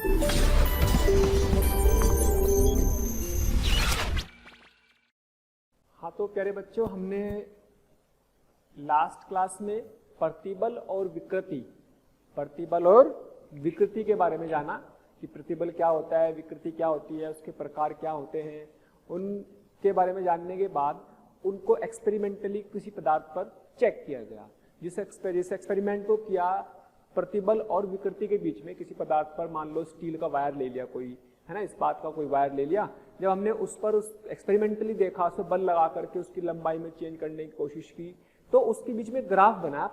हाँ तो प्यारे बच्चों, हमने लास्ट क्लास में प्रतिबल और विकृति के बारे में जाना कि प्रतिबल क्या होता है, विकृति क्या होती है, उसके प्रकार क्या होते हैं। उनके बारे में जानने के बाद उनको एक्सपेरिमेंटली किसी पदार्थ पर चेक किया गया। जिस एक्सपेरिमेंट को किया प्रतिबल और विकृति के बीच में, किसी पदार्थ पर मान लो स्टील का वायर ले लिया कोई, है ना, इस्पात का कोई वायर ले लिया। जब हमने उस पर एक्सपेरिमेंटली देखा, उस पर बल लगा करके उसकी लंबाई में चेंज करने की कोशिश की, तो उसके बीच में ग्राफ बनाया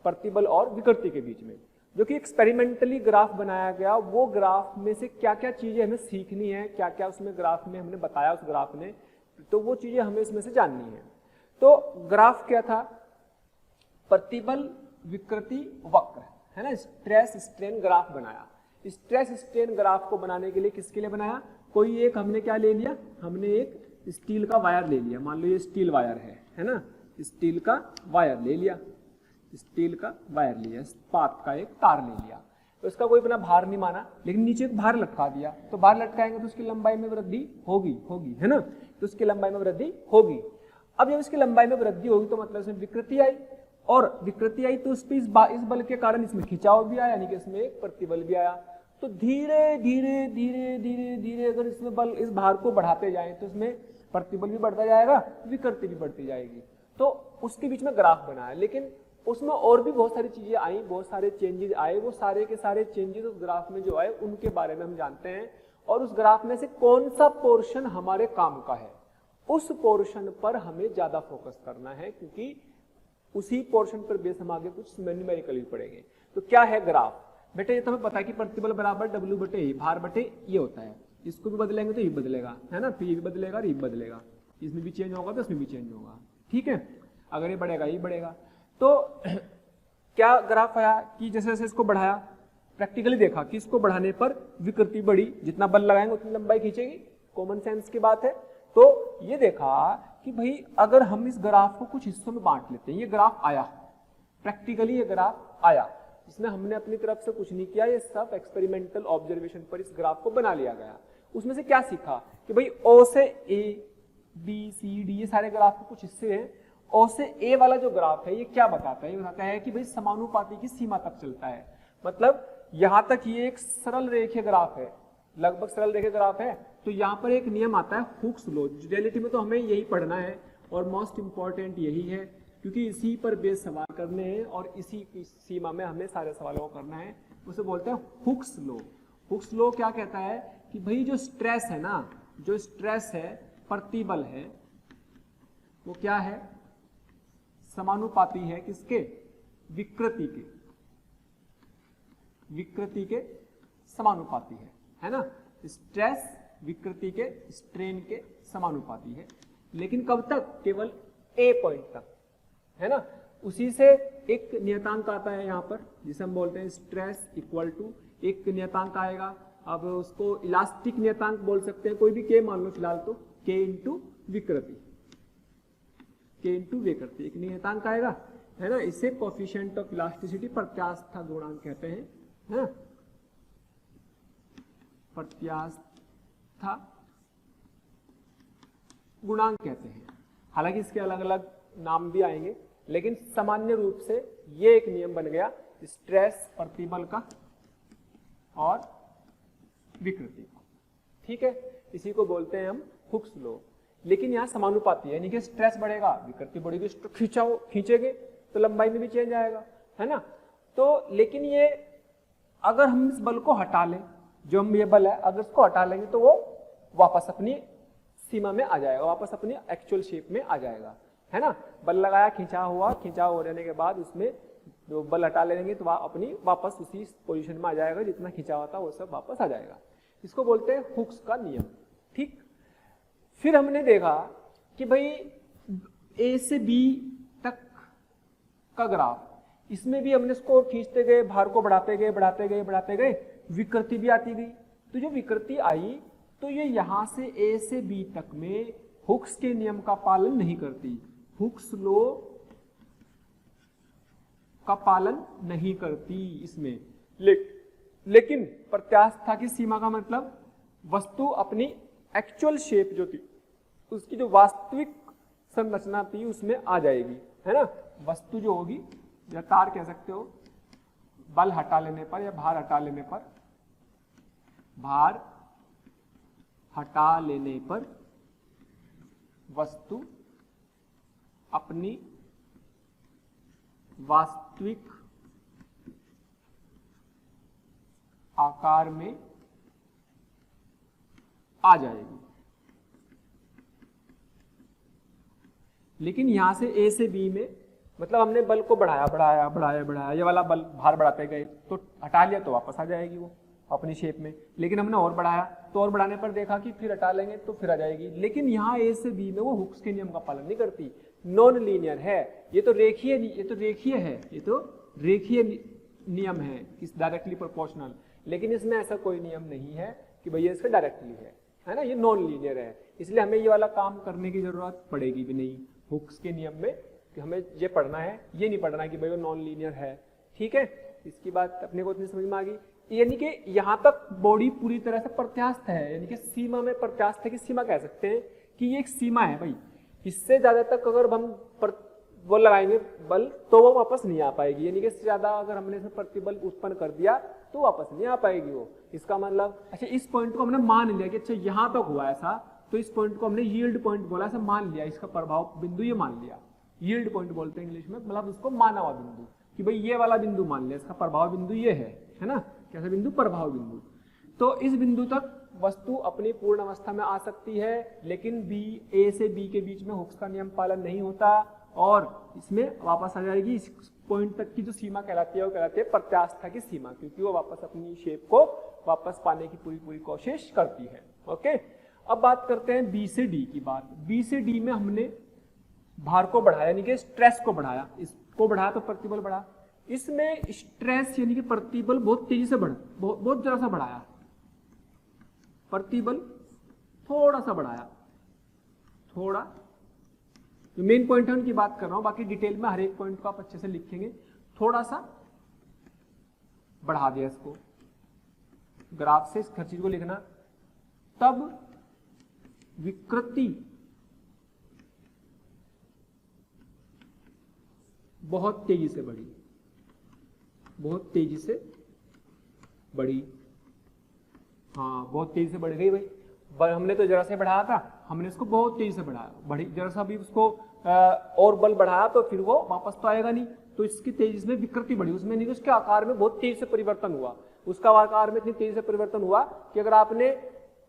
प्रतिबल और विकृति के बीच में, जो कि एक्सपेरिमेंटली ग्राफ बनाया गया। वो ग्राफ में से क्या क्या चीजें हमें सीखनी है, क्या क्या उसमें ग्राफ में हमने बताया उस ग्राफ ने, तो वो चीजें हमें इसमें से जाननी है। तो ग्राफ क्या था? प्रतिबल विकृति वक्र, है ना, स्ट्रेस स्ट्रेन ग्राफ बनाया। स्ट्रेस स्ट्रेन ग्राफ को बनाने के लिए किसके लिए बनाया? कोई एक हमने क्या ले लिया, हमने एक स्टील का वायर ले लिया। मान लो ये स्टील वायर है ना, स्टील का वायर ले लिया, स्टील का वायर लिया, इस्पात का एक तार ले लिया। तो इसका कोई अपना भार नहीं माना, लेकिन नीचे एक भार लटका दिया। तो भार लटकाएंगे तो उसकी लंबाई में वृद्धि होगी, है ना, तो उसकी लंबाई में वृद्धि होगी। अब जब इसकी लंबाई में वृद्धि होगी तो मतलब इसमें विकृति आई, और विकृति आई तो उस पर इस बल के कारण इसमें खिंचाव भी आया, यानी कि इसमें एक प्रतिबल भी आया। तो धीरे धीरे धीरे धीरे धीरे अगर इसमें बल, इस भार को बढ़ाते जाए तो इसमें प्रतिबल भी बढ़ता जाएगा, विकृति भी बढ़ती जाएगी। तो उसके बीच में ग्राफ बनाया, लेकिन उसमें और भी बहुत सारी चीजें आई, बहुत सारे चेंजेस आए। वो सारे के सारे चेंजेस उस ग्राफ में जो आए उनके बारे में हम जानते हैं, और उस ग्राफ में से कौन सा पोर्शन हमारे काम का है, उस पोर्शन पर हमें ज्यादा फोकस करना है, क्योंकि उसी पोर्शन पर बेस हम आगे कुछ न्यूमेरिकली पढ़ेंगे। तो क्या है ग्राफ? बेटे ये तो हमें पता है कि प्रतिबल बराबर W बटे E, भार बटे ये होता है। इसको भी बदलेंगे तो ये बदलेगा, है ना, फिर ये भी बदलेगा और ये बदलेगा, इसमें भी चेंज होगा तो इसमें भी चेंज होगा, ठीक है। अगर ये बढ़ेगा ये बढ़ेगा। तो क्या ग्राफ आया कि जैसे जैसे इसको बढ़ाया, प्रैक्टिकली देखा कि इसको बढ़ाने पर विकृति बढ़ी, जितना बल लगाएंगे उतनी लंबाई खींचेगी, कॉमन सेंस की बात है। तो ये देखा कि भाई अगर हम इस ग्राफ को कुछ हिस्सों में बांट लेते हैं, ये ग्राफ आया, प्रैक्टिकली ये ग्राफ आया, इसमें हमने अपनी तरफ से कुछ नहीं किया, ये सब एक्सपेरिमेंटल ऑब्जर्वेशन पर इस ग्राफ को बना लिया गया। उसमें से क्या सीखा कि भाई O से A, B, C, D ये सारे ग्राफ के कुछ हिस्से हैं। O से A वाला जो ग्राफ है ये क्या बताता है? ये बताता है कि भाई समानुपाती की सीमा तक चलता है। मतलब यहां तक ये एक सरल रेखीय ग्राफ है, लगभग सरल रेखीय ग्राफ है। तो यहाँ पर एक नियम आता है हुक्स लॉ। रियलिटी में तो हमें यही पढ़ना है और मोस्ट इंपॉर्टेंट यही है, क्योंकि इसी पर बेस सवाल करने हैं और इसी की सीमा में हमें सारे सवालों को करना है। उसे बोलते हैं हुक्स लॉ। हुक्स लॉ क्या कहता है कि भाई जो स्ट्रेस है ना, जो स्ट्रेस है, प्रतिबल है, वो क्या है? समानुपाती है किसके? विकृति के, विकृति के समानुपाती है ना। स्ट्रेस विकृति के स्ट्रेन के समानुपाती है, लेकिन कब तक? केवल A पॉइंट तक, है ना। उसी से एक नियतांक आता है यहाँ पर, जिसे हम बोलते हैं स्ट्रेस इक्वल टू एक नियतांक आएगा। अब उसको इलास्टिक नियतांक बोल सकते हैं, कोई भी K मान लो फिलहाल, तो K इंटू विकृति, K इंटू विकृति एक नियतांक आएगा, है ना। इसे कोफिशिएंट ऑफ इलास्टिसिटी, प्रत्यास्था गुणांक कहते हैं, है ना, प्रत्यास्था गुणांक कहते हैं। हालांकि इसके अलग अलग नाम भी आएंगे, लेकिन सामान्य रूप से ये एक नियम बन गया स्ट्रेस प्रतिबल का और विकृति का, ठीक है। इसी को बोलते हैं हम हुक्स लॉ। लेकिन यहाँ समानुपाती है, यानी कि स्ट्रेस बढ़ेगा विकृति बढ़ेगी, खींचेगे तो लंबाई में भी चेंज आएगा, है ना। तो लेकिन ये अगर हम इस बल को हटा लें, जो हम ये बल है अगर इसको हटा लेंगे तो वो वापस अपनी सीमा में आ जाएगा, वापस अपनी एक्चुअल शेप में आ जाएगा, है ना। बल लगाया, खिंचाव हो जाने के बाद उसमें जो बल हटा लेंगे तो अपनी वापस उसी पोजीशन में आ जाएगा, जितना खिंचाव था वो सब वापस आ जाएगा। इसको बोलते हैं हुक्स का नियम, ठीक। फिर हमने देखा कि भाई A से B तक का ग्राफ, इसमें भी हमने इसको खींचते गए, भार को बढ़ाते गए, विकृति भी आती गई। तो जो विकृति आई तो ये यहां से A से B तक में हुक्स के नियम का पालन नहीं करती, हुक्स लॉ का पालन नहीं करती इसमें। लेकिन प्रत्यास्था की सीमा का मतलब वस्तु अपनी एक्चुअल शेप जो थी, उसकी जो वास्तविक संरचना थी उसमें आ जाएगी, है ना। वस्तु जो होगी, या तार कह सकते हो, बल हटा लेने पर या भार हटा लेने पर, भार हटा लेने पर वस्तु अपनी वास्तविक आकार में आ जाएगी। लेकिन यहां से ए से बी में, मतलब हमने बल को बढ़ाया बढ़ाया बढ़ाया बढ़ाया, ये वाला बल भार बढ़ाते गए तो हटा लिया तो वापस आ जाएगी वो अपनी शेप में। लेकिन हमने और बढ़ाया तो और बढ़ाने पर देखा कि फिर हटा लेंगे तो फिर आ जाएगी। लेकिन यहाँ ए से बी में वो हुक्स के नियम का पालन नहीं करती, नॉन लीनियर है। ये तो रेखीय है, ये तो रेखीय नियम है, इस डायरेक्टली प्रोपोर्शनल। लेकिन इसमें ऐसा कोई नियम नहीं है कि भैया इसका डायरेक्टली है ना, ये नॉन लीनियर है। इसलिए हमें ये वाला काम करने की जरूरत पड़ेगी भी नहीं हुक्स के नियम में, कि हमें ये पढ़ना है, ये नहीं पढ़ना कि भाई वो नॉन लीनियर है। ठीक है, इसकी बात अपने को इतनी समझ में आ गई। यानी कि यहाँ तक बॉडी पूरी तरह से प्रत्यास्थ है, यानी कि सीमा में प्रत्यास्थ की सीमा कह सकते हैं कि ये एक सीमा है भाई। इससे ज्यादा तक अगर हम वो लगाएंगे बल तो वो वापस नहीं आ पाएगी, यानी कि इससे ज्यादा अगर हमने इसमें प्रतिबल उत्पन्न कर दिया तो वापस नहीं आ पाएगी वो। इसका मतलब अच्छा, इस पॉइंट को हमने मान लिया कि अच्छा यहाँ तक हुआ ऐसा, तो इस पॉइंट को हमने यील्ड पॉइंट बोला, ऐसा मान लिया, इसका प्रभाव बिंदु ये मान लिया, यील्ड पॉइंट बोलते हैं इंग्लिश में, मतलब उसको माना हुआ बिंदु, कि भाई ये वाला बिंदु मान लिया, इसका प्रभाव बिंदु ये है ना, कैसा बिंदु, प्रभाव बिंदु। तो इस बिंदु तक वस्तु अपनी पूर्ण अवस्था में आ सकती है, लेकिन ए से बी के बीच में हुक्स का नियम पालन नहीं होता और इसमें वापस आ जाएगी। इस पॉइंट तक की जो सीमा कहलाती है वो कहलाती है प्रत्यास्था की सीमा, क्योंकि वो वापस अपनी शेप को वापस पाने की पूरी कोशिश करती है। ओके, अब बात करते हैं बी से डी की बात। बी से डी में हमने भार को बढ़ाया, यानी कि स्ट्रेस को बढ़ाया, इसको बढ़ाया तो प्रतिबल बढ़ा। इसमें स्ट्रेस यानी कि प्रतिबल बहुत तेजी से बढ़ा, बहुत जरा सा बढ़ाया, प्रतिबल थोड़ा सा बढ़ाया, थोड़ा, जो मेन पॉइंट है उनकी बात कर रहा हूं, बाकी डिटेल में हर एक पॉइंट को आप अच्छे से लिखेंगे। थोड़ा सा बढ़ा दिया इसको, ग्राफ से इस हर चीज को लिखना। तब विकृति बहुत तेजी से बढ़ी, बहुत तेजी से बढ़ी, हाँ बहुत तेजी से बढ़ गई भाई। हमने तो जरा से बढ़ाया था, हमने इसको बहुत तेजी से बढ़ाया, बढ़ी जरा सा भी उसको और बल बढ़ाया तो फिर वो वापस तो आएगा नहीं, तो इसकी तेजी में विकृति बढ़ी, उसमें नहीं, उसके आकार में बहुत तेजी से परिवर्तन हुआ। उसका आकार में इतनी तेजी से परिवर्तन हुआ कि अगर आपने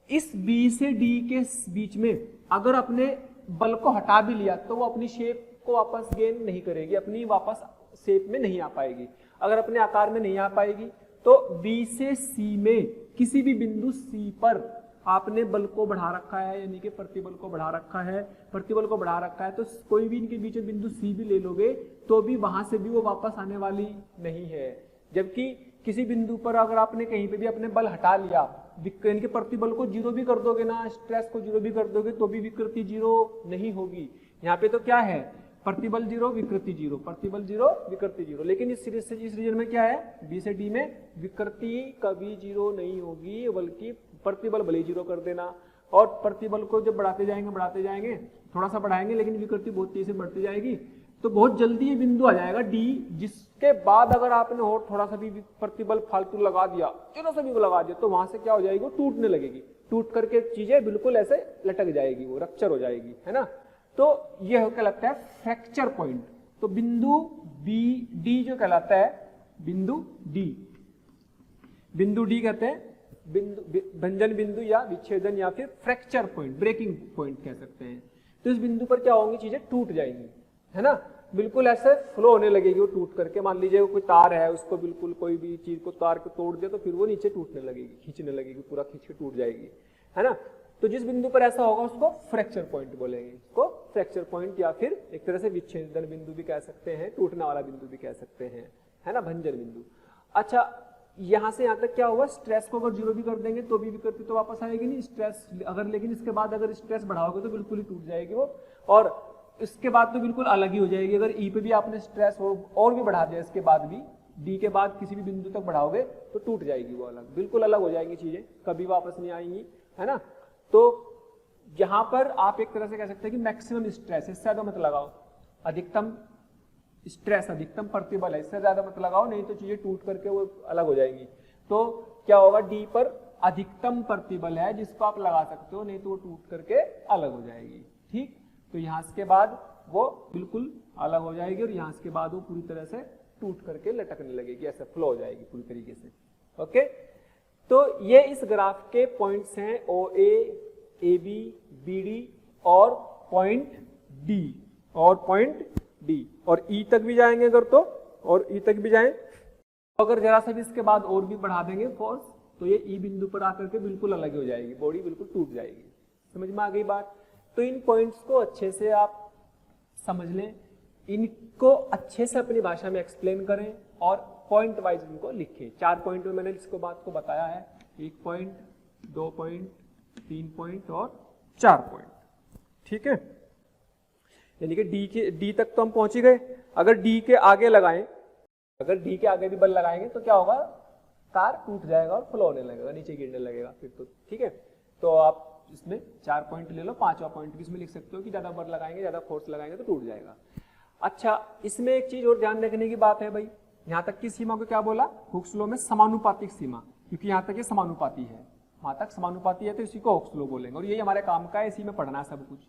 इस बी से डी के बीच में अगर अपने बल को हटा भी लिया तो वो अपनी शेप को वापस गेन नहीं करेगी, अपनी वापस शेप में नहीं आ पाएगी। अगर अपने आकार में नहीं आ पाएगी तो बी से सी में किसी भी बिंदु सी पर आपने बल को बढ़ा रखा है, यानी कि प्रतिबल को बढ़ा रखा है, प्रतिबल को बढ़ा रखा है, तो कोई भी इनके बीच में बिंदु सी भी ले लोगे तो भी वहां से भी वो वापस आने वाली नहीं है। जबकि किसी बिंदु पर अगर आपने कहीं पे भी अपने बल हटा लिया, यानी कि प्रतिबल को जीरो भी कर दोगे ना, स्ट्रेस को जीरो भी कर दोगे तो भी विकृति जीरो नहीं होगी। यहाँ पे तो क्या है, प्रतिबल जीरो विकृति जीरो, प्रतिबल जीरो विकृति जीरो। लेकिन इस रीजन में क्या है, बी से डी में विकृति कभी जीरो नहीं होगी, बल्कि प्रतिबल भले जीरो कर देना। और प्रतिबल को जब बढ़ाते जाएंगे, थोड़ा सा बढ़ाएंगे लेकिन विकृति बहुत तेजी से बढ़ती जाएगी, तो बहुत जल्दी ये बिंदु आ जाएगा डी, जिसके बाद अगर आपने और थोड़ा सा भी प्रतिबल फालतू लगा दिया, थोड़ा सा भी लगा दिया, तो वहां से क्या हो जाएगी, वो टूटने लगेगी, टूट करके चीजें बिल्कुल ऐसे लटक जाएगी, वो रप्चर हो जाएगी, है ना। तो यह कहलाता है फ्रैक्चर पॉइंट। तो बिंदु बी डी जो कहलाता है बिंदु डी कहते हैं भंजन बिंदु या विच्छेदन या फिर फ्रैक्चर पॉइंट, ब्रेकिंग पॉइंट कह सकते हैं। तो इस बिंदु पर क्या होंगी, चीजें टूट जाएंगी, है ना, बिल्कुल ऐसे फ्लो होने लगेगी वो टूट करके। मान लीजिए कोई तार है, उसको बिल्कुल कोई भी चीज को तार को तोड़ दिया तो फिर वो नीचे टूटने लगेगी, खींचने लगेगी, पूरा खींच के टूट जाएगी, है ना। तो जिस बिंदु पर ऐसा होगा उसको फ्रैक्चर पॉइंट बोलेंगे, इसको फ्रैक्चर पॉइंट या फिर एक तरह से विच्छेदन बिंदु भी कह सकते हैं, टूटने वाला बिंदु भी कह सकते हैं, है ना, भंजन बिंदु। अच्छा, यहां से यहां तक क्या हुआ, स्ट्रेस को अगर जीरो भी कर देंगे तो भी विकृति तो वापस आएगी नहीं, स्ट्रेस अगर, लेकिन इसके बाद अगर स्ट्रेस बढ़ाओगे तो बिल्कुल ही टूट जाएगी वो, और इसके बाद तो बिल्कुल अलग ही हो जाएगी। अगर ई पे भी आपने स्ट्रेस और भी बढ़ा दिया इसके बाद भी डी के बाद किसी भी बिंदु तक बढ़ाओगे तो टूट जाएगी वो अलग, बिल्कुल अलग हो जाएंगी चीजें, कभी वापस नहीं आएंगी, है ना। तो यहां पर आप एक तरह से कह सकते हैं कि मैक्सिमम स्ट्रेस, इससे ज्यादा मत लगाओ, अधिकतम स्ट्रेस, अधिकतम प्रतिबल है, इससे ज्यादा मत लगाओ, नहीं तो चीजें टूट करके वो अलग हो जाएंगी। तो क्या होगा, डी पर अधिकतम प्रतिबल है जिसको आप लगा सकते हो, नहीं तो वो टूट करके अलग हो जाएगी। ठीक, तो यहां के बाद वो बिल्कुल अलग हो जाएगी और यहां के बाद वो पूरी तरह से टूट करके लटकने लगेगी, ऐसे फ्लो हो जाएगी पूरी तरीके से। ओके, तो ये इस ग्राफ के पॉइंट्स हैं ओ ए, ए बी, बी डी और पॉइंट डी, और पॉइंट डी, और ई तक भी जाएंगे अगर तो, और ई तक भी जाएं, अगर जरा सा भी इसके बाद और भी बढ़ा देंगे फोर्स तो ये ई बिंदु पर आकर के बिल्कुल अलग हो जाएगी, बॉडी बिल्कुल टूट जाएगी। समझ में आ गई बात। तो इन पॉइंट्स को अच्छे से आप समझ लें, इनको अच्छे से अपनी भाषा में एक्सप्लेन करें और पॉइंट वाइज इनको लिखें। 4 पॉइंट में मैंने इसको बात को बताया है, 1 पॉइंट, 2 पॉइंट, 3 पॉइंट और 4 पॉइंट। ठीक है, यानी कि डी तक तो हम पहुंच ही गए। अगर डी के आगे लगाएं, अगर डी के आगे भी बल लगाएंगे तो क्या होगा, कार टूट जाएगा और फ्लो होने लगेगा, नीचे गिरने लगेगा फिर तो। ठीक है, तो आप इसमें 4 पॉइंट ले लो, 5वां पॉइंट भी इसमें लिख सकते हो कि ज्यादा बल लगाएंगे, ज्यादा फोर्स लगाएंगे तो टूट जाएगा। अच्छा, इसमें एक चीज और ध्यान रखने की बात है भाई, यहां तक की सीमा को क्या बोला, हुक्स लॉ में समानुपातिक सीमा, क्योंकि यहां तक ये समानुपाती है, वहां तक समानुपाती है तो इसी को हुक्स लॉ बोलेंगे, और यही हमारे काम का है, इसी में पढ़ना है सब कुछ।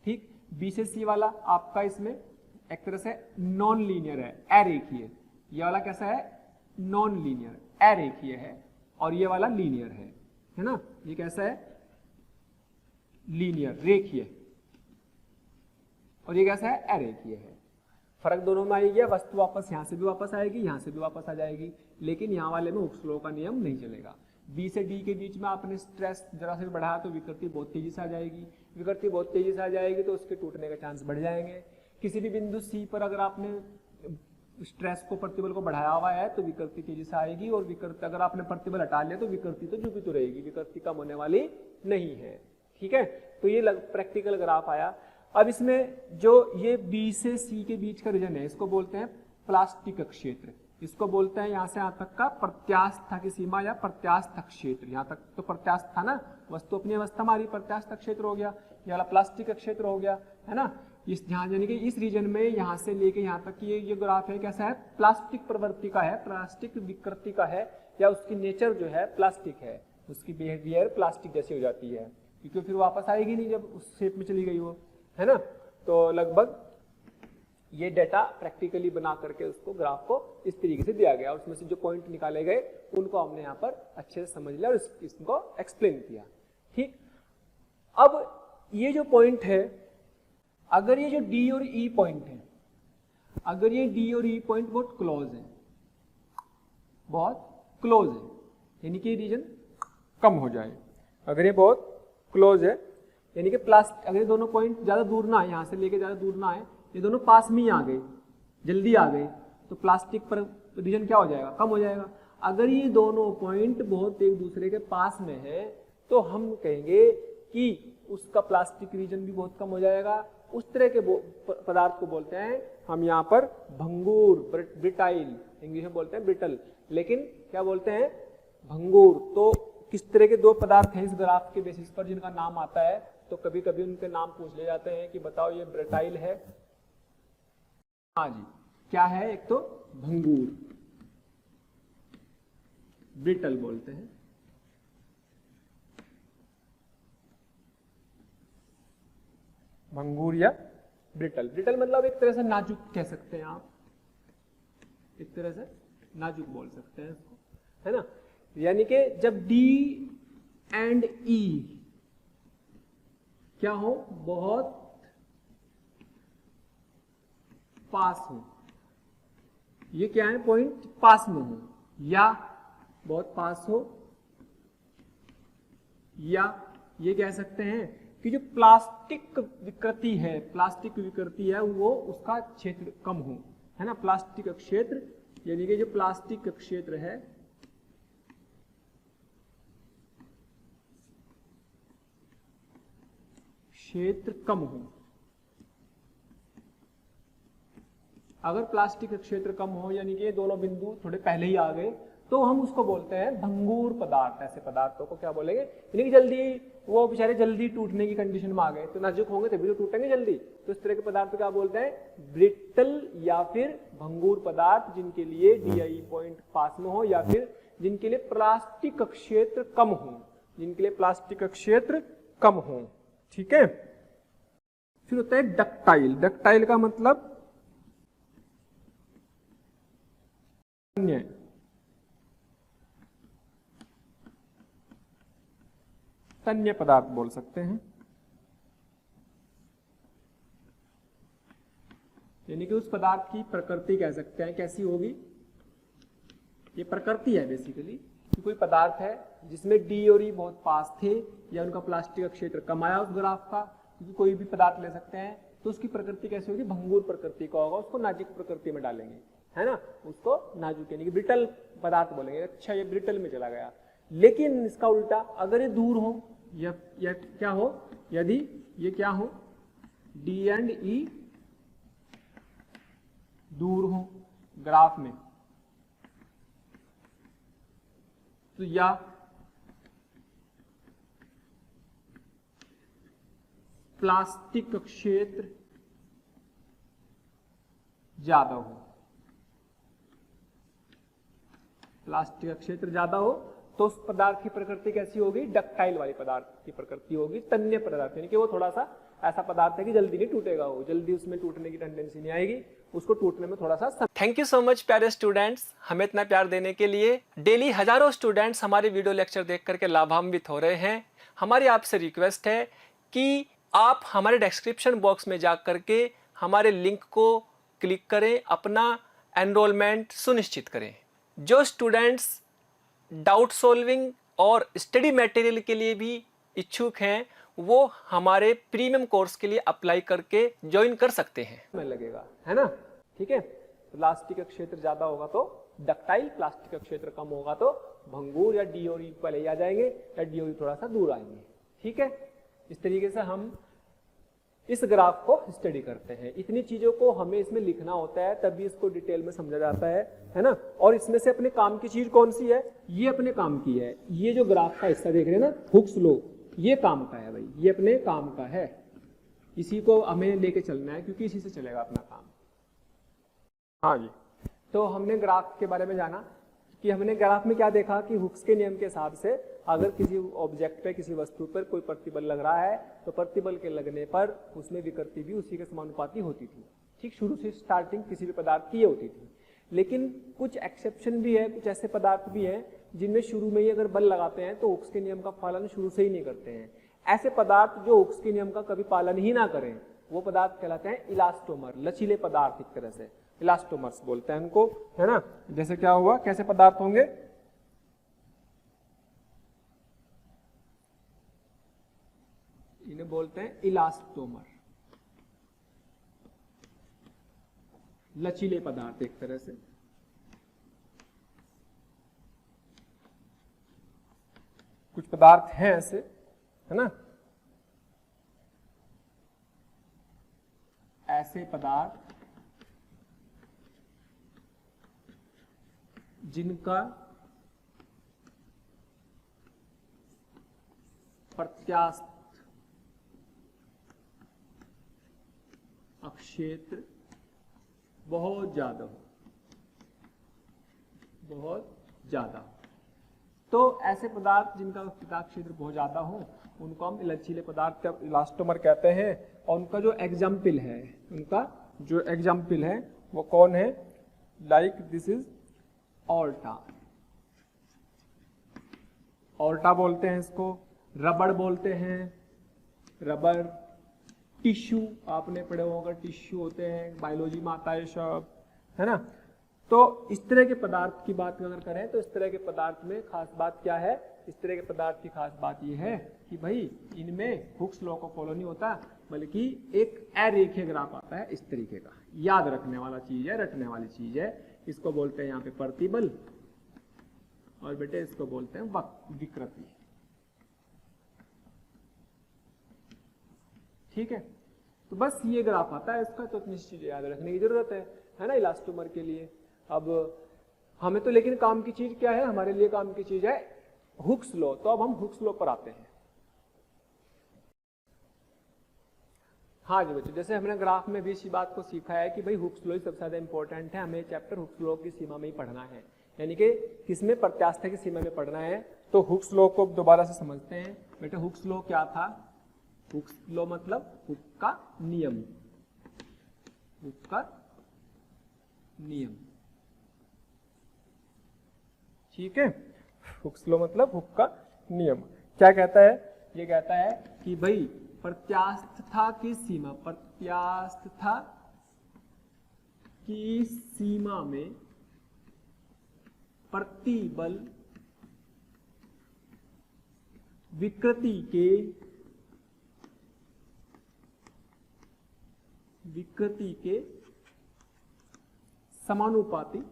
ठीक, बी से सी वाला आपका इसमें एक तरह से नॉन लीनियर है, अरेखीय। ये वाला कैसा है, नॉन लीनियर, अरेखीय है, और ये वाला लीनियर है ना। ये कैसा है, लीनियर, रेखीय, और ये कैसा है, अरेखीय है। फर्क दोनों में आई गया, वस्तु वापस यहां से भी वापस आएगी, यहां से भी वापस आ जाएगी, लेकिन यहां वाले में हुक्स लॉ का नियम नहीं चलेगा। बी से डी के बीच में आपने स्ट्रेस जरा से भी बढ़ाया तो विकृति बहुत तेजी से आ जाएगी, विकृति बहुत तेजी से आ जाएगी तो उसके टूटने के चांस बढ़ जाएंगे। किसी भी बिंदु सी पर अगर आपने स्ट्रेस को, प्रतिबल को बढ़ाया हुआ है तो विकृति तेजी से आएगी, और विकृति अगर आपने प्रतिबल हटा लिया तो विकृति तो जो भी तो रहेगी, विकृति कम होने वाली नहीं है। ठीक है, तो ये प्रैक्टिकल ग्राफ आया। अब इसमें जो ये बी से सी के बीच का रीजन है, इसको बोलते हैं प्लास्टिक क्षेत्र, इसको बोलते हैं यहां से यहां तक का प्रत्यास्थ की सीमा या प्रत्यास्थ क्षेत्र। यहां तक तो प्रत्यास्थ था ना, वस्तु अपनी अवस्था हमारी, प्रत्यास्थ क्षेत्र हो गया, ये वाला प्लास्टिक क्षेत्र हो गया, है ना। इस यहाँ यानी कि इस रीजन में यहां से लेके यहां तक ये ग्राफ है, कैसा है, प्लास्टिक प्रवृत्ति का है, प्लास्टिक विकृति का है, या उसकी नेचर जो है प्लास्टिक है, उसकी बिहेवियर प्लास्टिक जैसी हो जाती है, क्योंकि फिर वापस आएगी नहीं जब उस शेप में चली गई वो, है ना। तो लगभग ये डेटा प्रैक्टिकली बना करके उसको, ग्राफ को इस तरीके से दिया गया, उसमें से जो पॉइंट निकाले गए उनको हमने यहाँ पर अच्छे से समझ लिया और इसको एक्सप्लेन किया। ठीक, अब ये जो पॉइंट है, अगर ये जो डी और ई पॉइंट है, अगर ये डी और ई पॉइंट बहुत क्लोज है, बहुत क्लोज है, यानी कि रीजन कम हो जाए, अगर ये बहुत क्लोज है, यानी कि अगर ये दोनों पॉइंट ज्यादा दूर ना आए, यहां से लेके ज्यादा दूर ना आए, ये दोनों पास में ही आ गए, जल्दी आ गए, तो प्लास्टिक पर रीजन क्या हो जाएगा, कम हो जाएगा। अगर ये दोनों पॉइंट बहुत एक दूसरे के पास में है तो हम कहेंगे कि उसका प्लास्टिक रीजन भी बहुत कम हो जाएगा। उस तरह के पदार्थ को बोलते हैं हम यहाँ पर भंगूर, ब्रिटाइल, इंग्लिश में बोलते हैं ब्रिटल, लेकिन क्या बोलते हैं, भंगूर। तो किस तरह के दो पदार्थ हैं इस ग्राफ के बेसिस पर जिनका नाम आता है, तो कभी कभी उनके नाम पूछ ले जाते हैं कि बताओ ये ब्रिटाइल है, हाँ जी, क्या है, एक तो भंगूर, ब्रिटल बोलते हैं, भंगूर या ब्रिटल। ब्रिटल मतलब एक तरह से नाजुक कह सकते हैं आप, एक तरह से नाजुक बोल सकते हैं इसको, है ना। यानी कि जब D एंड E क्या हो, बहुत पास हो, ये क्या है, पॉइंट पास में हो, या बहुत पास हो, या ये कह सकते हैं कि जो प्लास्टिक विकृति है, प्लास्टिक विकृति है वो उसका क्षेत्र कम हो, है ना। प्लास्टिक क्षेत्र यानी कि जो प्लास्टिक क्षेत्र है क्षेत्र कम हो। अगर प्लास्टिक का क्षेत्र कम हो, यानी कि ये दोनों बिंदु थोड़े पहले ही आ गए, तो हम उसको बोलते हैं भंगुर पदार्थ। ऐसे पदार्थों को क्या बोलेंगे, यानी कि जल्दी वो बेचारे जल्दी टूटने की कंडीशन में आ गए, तो नाजुक होंगे तभी तो टूटेंगे जल्दी, तो इस तरह के पदार्थ क्या बोलते हैं, ब्रिटल या फिर भंगुर पदार्थ, जिनके लिए DI पॉइंट पास में हो या फिर जिनके लिए प्लास्टिक का क्षेत्र कम हो, जिनके लिए प्लास्टिक का क्षेत्र कम हो। ठीक है, फिर होता है डक्टाइल। डक्टाइल का मतलब तन्य पदार्थ बोल सकते हैं, यानी कि उस पदार्थ की प्रकृति कह सकते हैं, कैसी होगी, ये प्रकृति है बेसिकली कि कोई पदार्थ है जिसमें D और E बहुत पास थे या उनका प्लास्टिक का क्षेत्र कम आया उस ग्राफ का, क्योंकि कोई भी पदार्थ ले सकते हैं, तो उसकी प्रकृति कैसी होगी, भंगुर प्रकृति का होगा, उसको नाजुक प्रकृति में डालेंगे, है ना, उसको नाजुक यानी कि ब्रिटल पदार्थ बोलेंगे। अच्छा, ये ब्रिटल में चला गया। लेकिन इसका उल्टा, अगर ये दूर हो या क्या हो, यदि ये क्या हो, D एंड E दूर हो ग्राफ में, तो या प्लास्टिक का क्षेत्र ज्यादा हो, प्लास्टिक का क्षेत्र ज्यादा हो, तो उस पदार्थ की प्रकृति कैसी होगी, डक्टाइल वाली पदार्थ की प्रकृति होगी, तन्य पदार्थ, यानी कि वो थोड़ा सा ऐसा पदार्थ है कि जल्दी नहीं टूटेगा, वो जल्दी उसमें टूटने की टेंडेंसी नहीं आएगी, उसको टूटने में थोड़ा सा। थैंक यू सो मच प्यारे स्टूडेंट्स, हमें इतना प्यार देने के लिए। डेली हजारों स्टूडेंट्स हमारे वीडियो लेक्चर देख करके लाभान्वित हो रहे हैं। हमारी आपसे रिक्वेस्ट है कि आप हमारे डिस्क्रिप्शन बॉक्स में जा करके हमारे लिंक को क्लिक करें, अपना एनरोलमेंट सुनिश्चित करें। जो स्टूडेंट्स डाउट सॉल्विंग और स्टडी मटेरियल के लिए भी इच्छुक हैं, वो हमारे प्रीमियम कोर्स के लिए अप्लाई करके ज्वाइन कर सकते हैं। में लगेगा, है ना, ठीक है। प्लास्टिक का क्षेत्र ज्यादा होगा तो डक्टाइल, प्लास्टिक का क्षेत्र कम होगा तो भंगुर या D और E पहले ही आ जाएंगे या D और E थोड़ा सा दूर आएंगे। ठीक है, इस तरीके से हम इस ग्राफ को स्टडी करते हैं। इतनी चीजों को हमें इसमें लिखना होता है, तभी इसको डिटेल में समझा जाता है ना। और इसमें से अपने काम की चीज कौन सी है, ये अपने काम की है। ये जो ग्राफ का हिस्सा देख रहे हैं ना, हुक्स लॉ, ये काम का है भाई, ये अपने काम का है, इसी को हमें लेके चलना है, क्योंकि इसी से चलेगा अपना काम। हाँ जी, तो हमने ग्राफ के बारे में जाना कि हमने ग्राफ में क्या देखा कि हुक्स के नियम के हिसाब से अगर किसी ऑब्जेक्ट पे, किसी वस्तु पर कोई प्रतिबल लग रहा है, तो प्रतिबल के लगने पर उसमें विकृति भी उसी के समानुपाती होती थी। ठीक, शुरू से स्टार्टिंग किसी भी पदार्थ की ये होती थी। लेकिन कुछ एक्सेप्शन भी है, कुछ ऐसे पदार्थ भी हैं जिनमें शुरू में ही अगर बल लगाते हैं तो हुक्स के नियम का पालन शुरू से ही नहीं करते हैं। ऐसे पदार्थ जो हुक्स के नियम का कभी पालन ही ना करें, वो पदार्थ कहलाते हैं इलास्टोमर, लचीले पदार्थ। एक तरह से इलास्टोमर्स बोलते हैं उनको, है ना। जैसे क्या हुआ, कैसे पदार्थ होंगे, इन्हें बोलते हैं इलास्टोमर, लचीले पदार्थ एक तरह से। कुछ पदार्थ हैं ऐसे, है ना, ऐसे पदार्थ जिनका प्रत्यास्थ क्षेत्र बहुत ज्यादा हो, बहुत ज्यादा। तो ऐसे पदार्थ जिनका प्रत्यास्थ क्षेत्र बहुत ज्यादा हो, उनको हम लचीले पदार्थ का इलास्टोमर कहते हैं। और उनका जो एग्जाम्पल है, उनका जो एग्जाम्पल है वो कौन है, लाइक दिस इज ऑल्टा। ऑल्टा बोलते हैं इसको, रबड़ बोलते हैं, रबर। टिश्यू आपने पढ़े होगा, टिश्यू होते हैं, बायोलॉजी में आता है सब, है ना। तो इस तरह के पदार्थ की बात अगर करें तो इस तरह के पदार्थ में खास बात क्या है, इस तरह के पदार्थ की खास बात यह है कि भाई इनमें हुक्स लॉ को फॉलो नहीं होता, बल्कि एक अरेखीय ग्राफ आता है इस तरीके का। याद रखने वाला चीज है, रटने वाली चीज है। इसको बोलते हैं यहाँ पे प्रतिबल, और बेटे इसको बोलते हैं विकृति। ठीक है, तो बस ये ग्राफ आता है इसका, तो इतनी चीजें याद रखने की जरूरत है। है ना, इलास्टोमर के लिए। अब हमें तो लेकिन काम की चीज क्या है, हमारे लिए काम की चीज है हुक्स लॉ। तो अब हम हुक्स लॉ पर आते हैं। हाँ जी बच्चों, जैसे हमने ग्राफ में भी इसी बात को सीखा है कि भाई हुक्स लॉ ही सबसे ज्यादा इंपॉर्टेंट है, हमें चैप्टर हुक्स लॉ की सीमा में ही पढ़ना है, यानी कि किसमें, प्रत्यास्थ की सीमा में पढ़ना है। तो हुक्स लॉ को दोबारा से समझते हैं। बेटा हुक्स लॉ क्या था? हुक्स लॉ मतलब हुक का नियम, हुक का नियम, ठीक है। हुक्स लॉ मतलब हुक का नियम क्या कहता है? ये कहता है कि भाई प्रत्यास्थता की सीमा, प्रत्यास्थता की सीमा में प्रतिबल विकृति के समानुपाती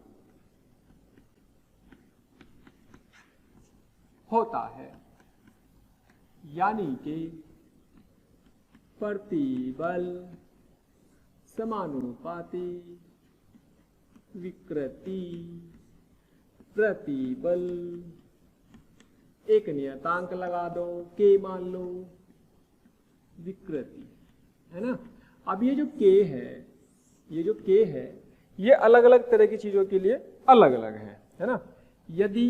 होता है, यानी कि प्रतिबल समानुपाती विकृति प्रतिबल, एक नियतांक लगा दो, के मान लो, विकृति, है ना। अब ये जो के है, ये जो के है, ये अलग अलग तरह की चीजों के लिए अलग अलग है ना। यदि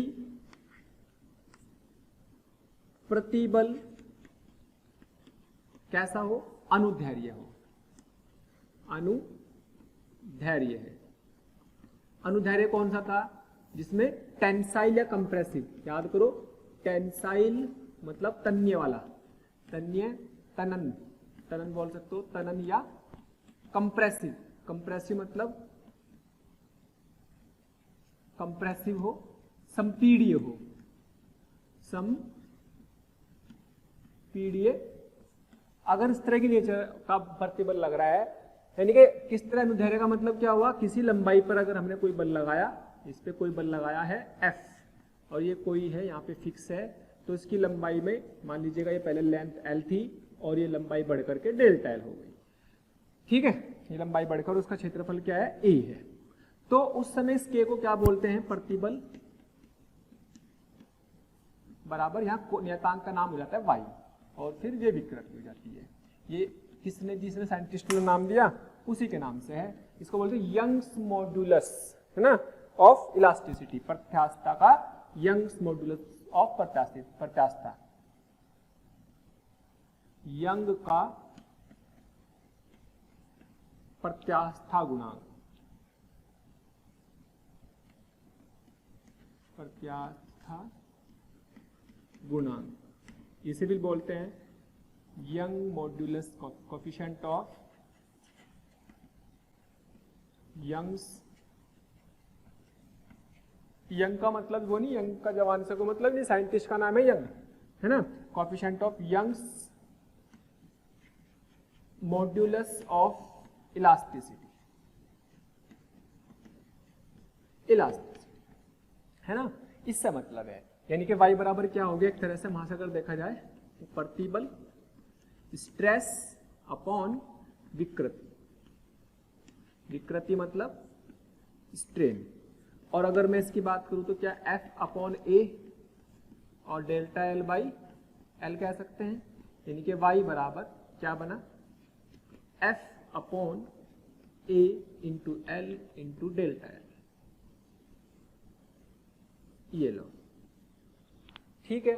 प्रतिबल कैसा हो? अनुदैर्घ्य हो, अनुदैर्घ्य है। अनुदैर्घ्य कौन सा था? जिसमें टेंसाइल या कंप्रेसिव, याद करो, टेंसाइल मतलब तन्य वाला, तन्य, तनन, तनन बोल सकते हो, तनन, या कंप्रेसिव, कंप्रेसिव मतलब कंप्रेसिव हो, संपीड़ीय हो, संपीड़ीय। अगर इस तरह की नेचर का प्रतिबल लग रहा है, यानी कि किस तरह अनुदैर्घ्य का मतलब क्या हुआ? किसी लंबाई पर अगर हमने कोई बल लगाया, इस पे कोई बल लगाया है F, और ये कोई है यहाँ पे फिक्स है, तो इसकी लंबाई में मान लीजिएगा ये पहले लेंथ L थी और ये लंबाई बढ़ करके डेल्टा L हो गई, ठीक है। ये लंबाई बढ़कर उसका क्षेत्रफल क्या है? A है। तो उस समय इस K को क्या बोलते हैं? प्रतिबल बराबर, यहाँ नियतांक का नाम हो जाता है y, और फिर ये विकृति हो जाती है। ये किसने, जिसने साइंटिस्ट ने नाम दिया, उसी के नाम से है। इसको बोलते हैं यंग्स मॉड्यूलस, है ना, ऑफ इलास्टिसिटी, प्रत्यास्थता का यंग्स मॉड्यूलस ऑफ प्रत्यास्थता, यंग का प्रत्यास्था गुणांक, प्रत्यास्था गुणांक, इसे भी बोलते हैं Young modulus coefficient of Young's. Young का मतलब वो नहीं, यंग का जवान से को मतलब नहीं, साइंटिस्ट का नाम है यंग, है ना। Coefficient of Young's modulus of elasticity, elasticity, है ना। इससे मतलब है, यानी कि y बराबर क्या हो गया? एक तरह से वहां से अगर देखा जाए तो प्रतिबल स्ट्रेस अपॉन विकृति, विकृति मतलब स्ट्रेन। और अगर मैं इसकी बात करूं तो क्या F अपॉन A और डेल्टा L बाई L कह सकते हैं, यानी कि y बराबर क्या बना? F upon A into L into delta L, ये लो, ठीक है।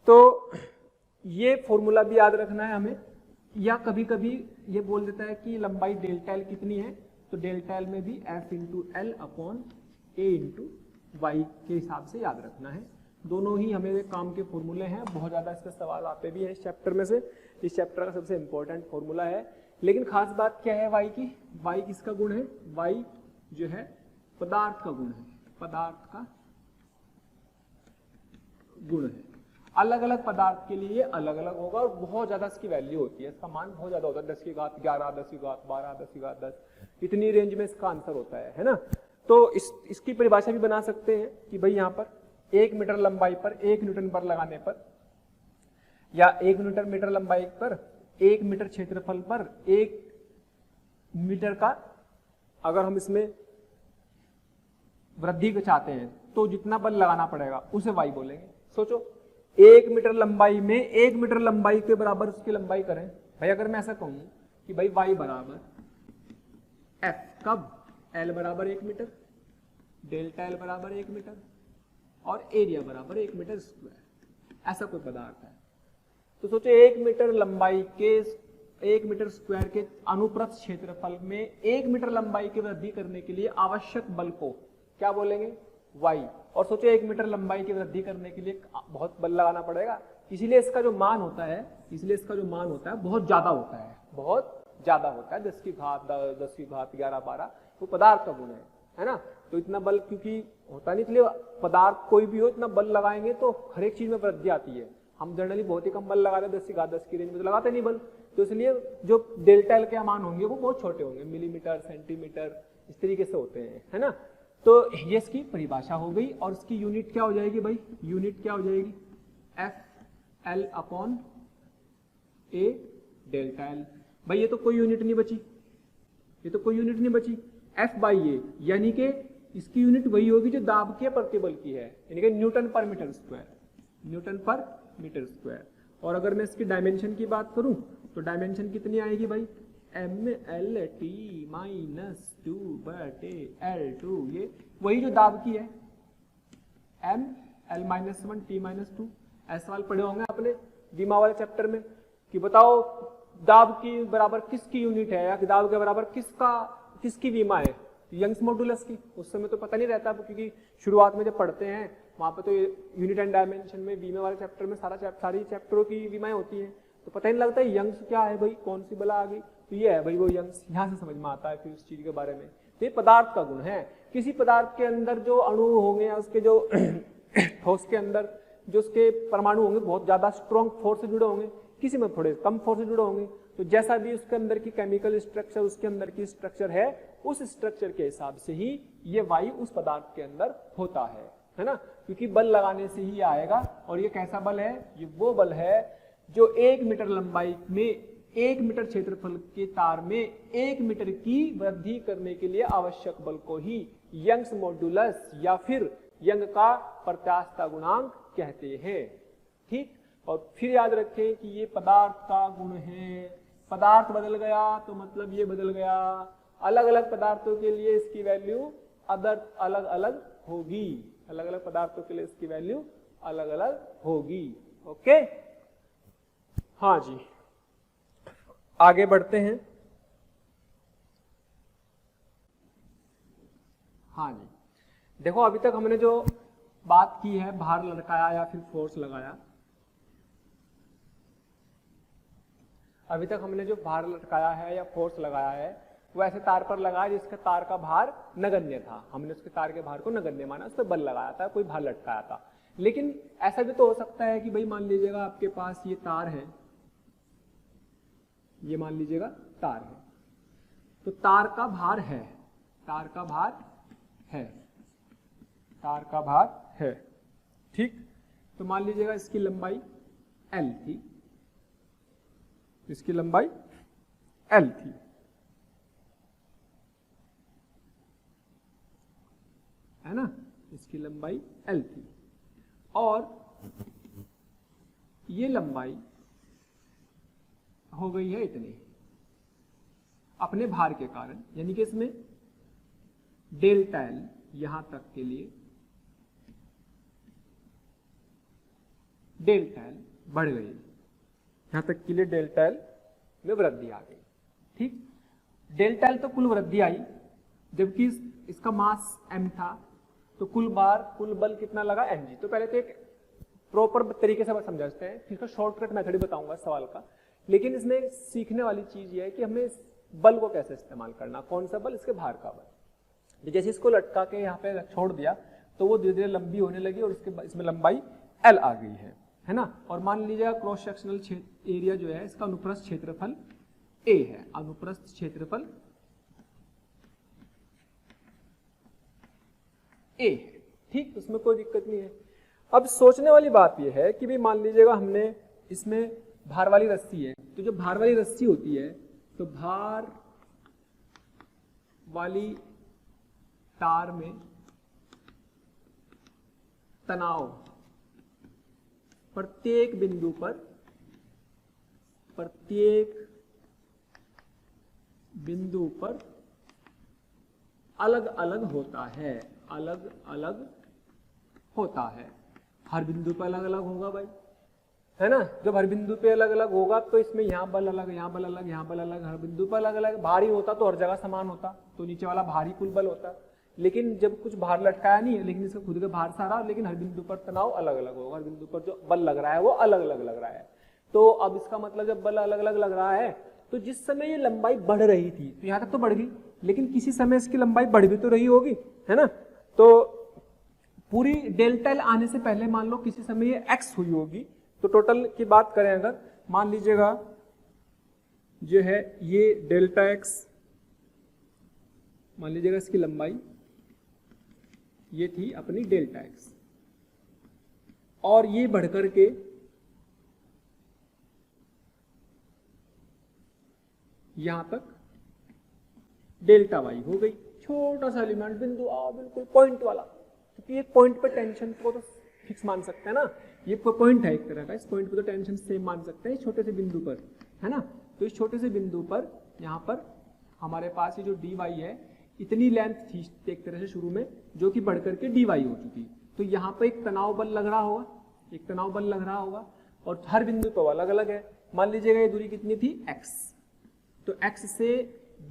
तो ये फॉर्मूला भी याद रखना है हमें। या कभी कभी ये बोल देता है कि लंबाई डेल्टा एल कितनी है, तो डेल्टा एल में भी F इंटू एल अपॉन ए इंटू वाई के हिसाब से याद रखना है। दोनों ही हमें काम के फॉर्मूले हैं, बहुत ज़्यादा इसके सवाल आते भी हैं इस चैप्टर में से। इस चैप्टर का सबसे इंपॉर्टेंट फॉर्मूला है। लेकिन खास बात क्या है वाई की? वाई किसका गुण है? वाई जो है पदार्थ का गुण है, पदार्थ का गुण है। अलग अलग पदार्थ के लिए अलग अलग होगा और बहुत ज्यादा इसकी वैल्यू होती है, इसका मान बहुत ज्यादा होता है, 10 की घात 11, 10 की घात 12, 10 की घात 10, इतनी रेंज में इसका आंसर होता है ना। तो इसकी परिभाषा भी बना सकते हैं कि भाई यहाँ पर 1 मीटर लंबाई पर 1 न्यूटन बल लगाने पर, या 1 मीटर लंबाई पर 1 मीटर क्षेत्रफल पर 1 मीटर का अगर हम इसमें वृद्धि को चाहते हैं तो जितना बल लगाना पड़ेगा उसे y बोलेंगे। सोचो 1 मीटर लंबाई में 1 मीटर लंबाई के बराबर उसकी लंबाई करें भाई। अगर मैं ऐसा कहूं कि भाई y बराबर f, कब l बराबर 1 मीटर, डेल्टा l बराबर 1 मीटर और एरिया बराबर 1 मीटर स्क्वायर, ऐसा कोई पदार्थ है तो सोचो 1 मीटर लंबाई के 1 मीटर स्क्वायर के अनुप्रस्थ क्षेत्रफल में 1 मीटर लंबाई की वृद्धि करने के लिए आवश्यक बल को क्या बोलेंगे, y। और सोचो 1 मीटर लंबाई की वृद्धि करने के लिए बहुत बल लगाना पड़ेगा, इसीलिए इसका जो मान होता है बहुत ज्यादा होता है, बहुत ज्यादा होता है, 10 की घात 10 की घात 11 12, वो पदार्थ का गुण है ना। तो इतना बल क्योंकि होता नहीं, इसलिए पदार्थ कोई भी हो इतना बल लगाएंगे तो हर एक चीज में वृद्धि आती है। हम जनरली बहुत ही कम बल लगाते हैं, 10 की घात 10 की रेंज में तो लगाते नहीं बल, तो इसलिए जो डेल्टा एल के मान होंगे वो बहुत छोटे होंगे, मिलीमीटर सेंटीमीटर इस तरीके से होते हैं, है ना। तो ये इसकी परिभाषा हो गई और इसकी यूनिट क्या हो जाएगी भाई, यूनिट क्या हो जाएगी एफ एल अपॉन ए डेल्टा एल। भाई ये तो कोई यूनिट नहीं बची, ये तो कोई यूनिट नहीं बची, एफ बाई ए, यानी कि इसकी यूनिट वही होगी जो दाब के प्रतिबल की है, यानी कि न्यूटन पर मीटर स्क्वायर, न्यूटन पर मीटर स्क्वायर। और अगर मैं इसकी डायमेंशन की बात करूं तो डायमेंशन कितनी आएगी भाई, M L T minus 2/L2, ये वही जो दाब की है, M L minus 1 T minus 2। ऐसे सवाल पढ़े होंगे आपने विमा वाले चैप्टर में कि बताओ दाब की बराबर किसकी यूनिट है या दाब के बराबर किसकी विमा है, यंग्स मॉडुलस की। उस समय तो पता नहीं रहता क्योंकि शुरुआत में जब पढ़ते हैं वहां पे तो यूनिट एंड डायमेंशन में बीमे वाले चैप्टर में सारी चैप्टरों की विमाएं होती हैं, तो पता ही नहीं लगता है यंग्स क्या है भाई, कौन सी बला आ गई, तो ये है भाई वो यंग्स, यहाँ से समझ में आता है फिर उस चीज के बारे में। तो ये पदार्थ का गुण है, किसी पदार्थ के अंदर जो अणु होंगे या उसके जो ठोस के अंदर जो उसके परमाणु होंगे बहुत ज्यादा स्ट्रॉन्ग फोर्स से जुड़े होंगे, किसी में थोड़े कम फोर्स से जुड़े होंगे, तो जैसा भी उसके अंदर की केमिकल स्ट्रक्चर, उसके अंदर की स्ट्रक्चर है, उस स्ट्रक्चर के हिसाब से ही ये वायु उस पदार्थ के अंदर होता है ना, क्योंकि बल लगाने से ही आएगा। और ये कैसा बल है, ये वो बल है जो 1 मीटर लंबाई में 1 मीटर क्षेत्रफल के तार में 1 मीटर की वृद्धि करने के लिए आवश्यक बल को ही यंग्स मॉड्यूलस या फिर यंग का प्रत्यास्थता गुणांक कहते हैं। ठीक, और फिर याद रखें कि ये पदार्थ का गुण है, पदार्थ बदल गया तो मतलब ये बदल गया, अलग अलग पदार्थों के लिए इसकी वैल्यू अलग अलग होगी, अलग अलग पदार्थों के लिए इसकी वैल्यू अलग अलग होगी। ओके, हाँ जी, आगे बढ़ते हैं। हाँ जी, देखो अभी तक हमने जो बात की है भार लटकाया या फिर फोर्स लगाया, अभी तक हमने जो भार लटकाया है या फोर्स लगाया है वो ऐसे तार पर लगाया जिसका तार का भार नगण्य था, हमने उसके तार के भार को नगण्य माना, उस पर बल लगाया था, कोई भार लटकाया था। लेकिन ऐसा भी तो हो सकता है कि भाई मान लीजिएगा आपके पास ये तार है, ये मान लीजिएगा तार है, तो तार का भार है, तार का भार है, तार का भार है, ठीक। तो मान लीजिएगा इसकी लंबाई L थी, इसकी लंबाई L थी, है ना, इसकी लंबाई L थी, और ये लंबाई हो गई है इतनी अपने भार के कारण, यानी कि इसमें डेल्टा एल यहां तक के लिए डेल्टा एल बढ़ गई, यहां तक के लिए डेल्टा एल में वृद्धि आ गई। ठीक, डेल्टा एल तो कुल वृद्धि आई, जबकि इसका मास m था, तो कुल बल कितना लगा mg। तो पहले तो एक प्रॉपर तरीके से समझाते हैं, फिर इसका शॉर्टकट मेथड बताऊंगा सवाल का। लेकिन इसमें सीखने वाली चीज ये है कि हमें बल को कैसे इस्तेमाल करना, कौन सा बल, इसके भार का बल। जैसे इसको लटका के यहाँ पे छोड़ दिया तो वो धीरे धीरे लंबी होने लगी और इसमें लंबाई L आ गई है ना। और मान लीजिएगा क्रॉस सेक्शनल एरिया जो है इसका अनुप्रस्थ क्षेत्रफल A है, अनुप्रस्थ क्षेत्रफल A है, ठीक, उसमें कोई दिक्कत नहीं है। अब सोचने वाली बात यह है कि भाई मान लीजिएगा हमने इसमें भार वाली रस्सी है, तो जो भार वाली रस्सी होती है तो भार वाली तार में तनाव प्रत्येक बिंदु पर अलग अलग होता है, अलग अलग होता है। हर बिंदु पर अलग अलग होगा भाई, है ना। जब हर बिंदु पे अलग अलग होगा तो इसमें यहाँ बल अलग, यहाँ बल अलग, यहाँ बल अलग, हर बिंदु पर अलग अलग। भारी होता तो हर जगह समान होता, तो नीचे वाला भारी कुल बल होता। लेकिन जब कुछ भार लटकाया नहीं है, लेकिन इसका खुद का भार सारा, लेकिन हर बिंदु पर तनाव अलग अलग होगा, हर बिंदु पर जो बल लग रहा है वो अलग अलग लग रहा है। तो अब इसका मतलब जब बल अलग अलग लग रहा है तो जिस समय ये लंबाई बढ़ रही थी तो यहाँ तक तो बढ़ गई, लेकिन किसी समय इसकी लंबाई बढ़ भी तो रही होगी, है ना। तो पूरी डेल्टा एल आने से पहले मान लो किसी समय ये एक्स हुई होगी, तो टोटल की बात करें अगर, मान लीजिएगा जो है ये डेल्टा एक्स, मान लीजिएगा इसकी लंबाई ये थी अपनी डेल्टा एक्स, और ये बढ़कर के यहां तक डेल्टा वाई हो गई। छोटा सा एलिमेंट बिंदु बिल्कुल पॉइंट वाला, क्योंकि एक पॉइंट पर टेंशन को तो फिक्स मान सकते हैं ना, ये पॉइंट है एक तरह का, इस पॉइंट पर तो टेंशन सेम मान सकते हैं छोटे से बिंदु पर, है ना। तो इस छोटे से बिंदु पर यहाँ पर हमारे पास ये जो डी वाई है इतनी लेंथ थी एक तरह से शुरू में, जो कि बढ़कर के डी वाई हो चुकी। तो यहाँ पर एक तनाव बल लग रहा होगा, एक तनाव बल लग रहा होगा, और हर बिंदु पर अलग अलग है। मान लीजिएगा ये दूरी कितनी थी x, तो x से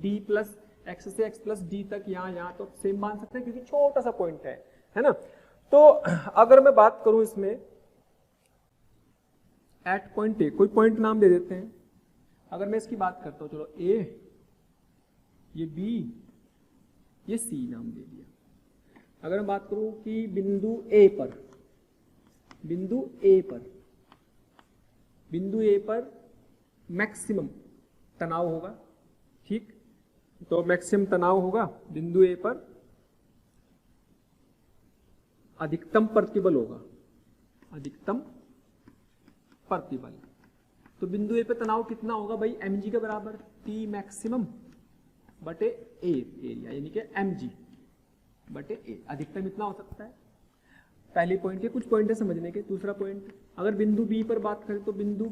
d प्लस x से x प्लस d तक यहाँ तो सेम मान सकते हैं, क्योंकि छोटा सा पॉइंट है ना। तो अगर मैं बात करूं इसमें एट पॉइंट ए, कोई पॉइंट नाम दे देते हैं। अगर मैं इसकी बात करता हूं, चलो a, ये b, ये c नाम दे दिया। अगर मैं बात करूं कि बिंदु ए पर मैक्सिमम तनाव होगा, ठीक। तो मैक्सिमम तनाव होगा बिंदु ए पर, अधिकतम प्रतिबल होगा, अधिकतम प्रतिबल। तो बिंदु ए पे तनाव कितना होगा भाई, mg के बराबर, T मैक्सिमम बटे ए एरिया, यानी कि mg बटे ए। अधिकतम इतना हो सकता है। पहले पॉइंट के कुछ पॉइंट है समझने के। दूसरा पॉइंट, अगर बिंदु बी पर बात करें तो बिंदु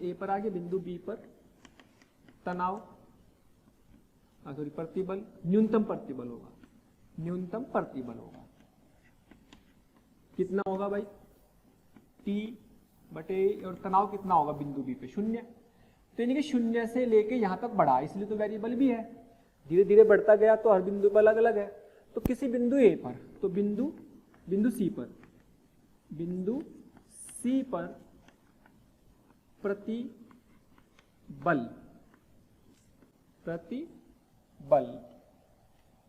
ए पर आगे बिंदु बी पर तनाव, सॉरी प्रतिबल, न्यूनतम प्रतिबल होगा, न्यूनतम प्रतिबल होगा कितना होगा भाई, T बटे, और तनाव कितना होगा बिंदु बी पे, 0। तो यानी कि 0 से लेके यहां तक बढ़ा, इसलिए तो वेरिएबल भी है, धीरे धीरे बढ़ता गया तो हर बिंदु पर अलग अलग है। तो किसी बिंदु ए पर, तो बिंदु सी पर प्रतिबल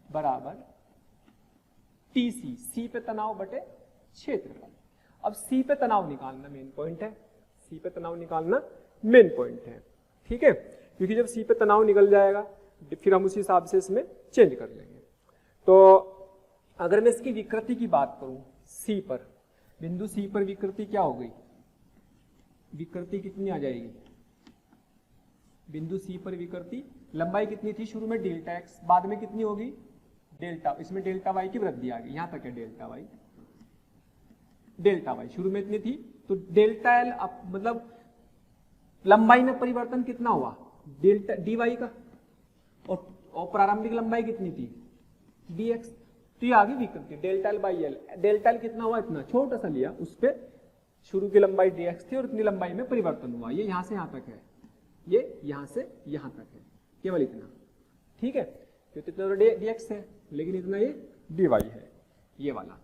बराबर TC, सी पे तनाव बटे क्षेत्रफल। अब सी पे तनाव निकालना मेन पॉइंट है, सी पे तनाव निकालना मेन पॉइंट है, ठीक है। क्योंकि जब सी पे तनाव निकल जाएगा फिर हम उसी हिसाब से इसमें चेंज कर लेंगे। तो अगर मैं इसकी विकृति की बात करूं, सी पर, बिंदु सी पर विकृति क्या हो गई, विकृति कितनी आ जाएगी, बिंदु सी पर विकृति, लंबाई कितनी थी शुरू में डेल्टा एक्स, बाद में कितनी होगी डेल्टा, इसमें डेल्टा वाई की वृद्धि आ गई, यहां तक है डेल्टा वाई शुरू में इतनी थी। तो डेल्टा एल मतलब लंबाई में परिवर्तन कितना हुआ, डेल्टा डी वाई का, और प्रारंभिक लंबाई कितनी थी डी एक्स। तो ये आ गई विकृति delta L by L. Delta L कितना हुआ, इतना छोटा सा लिया, उस पर शुरू की लंबाई डी एक्स थी और इतनी लंबाई में परिवर्तन हुआ, ये यहां से यहां तक है, ये यहां से यहां तक है, केवल इतना, ठीक है। तो इतना तो डी एक्स है, लेकिन इतना ये डी वाई है, ये वाला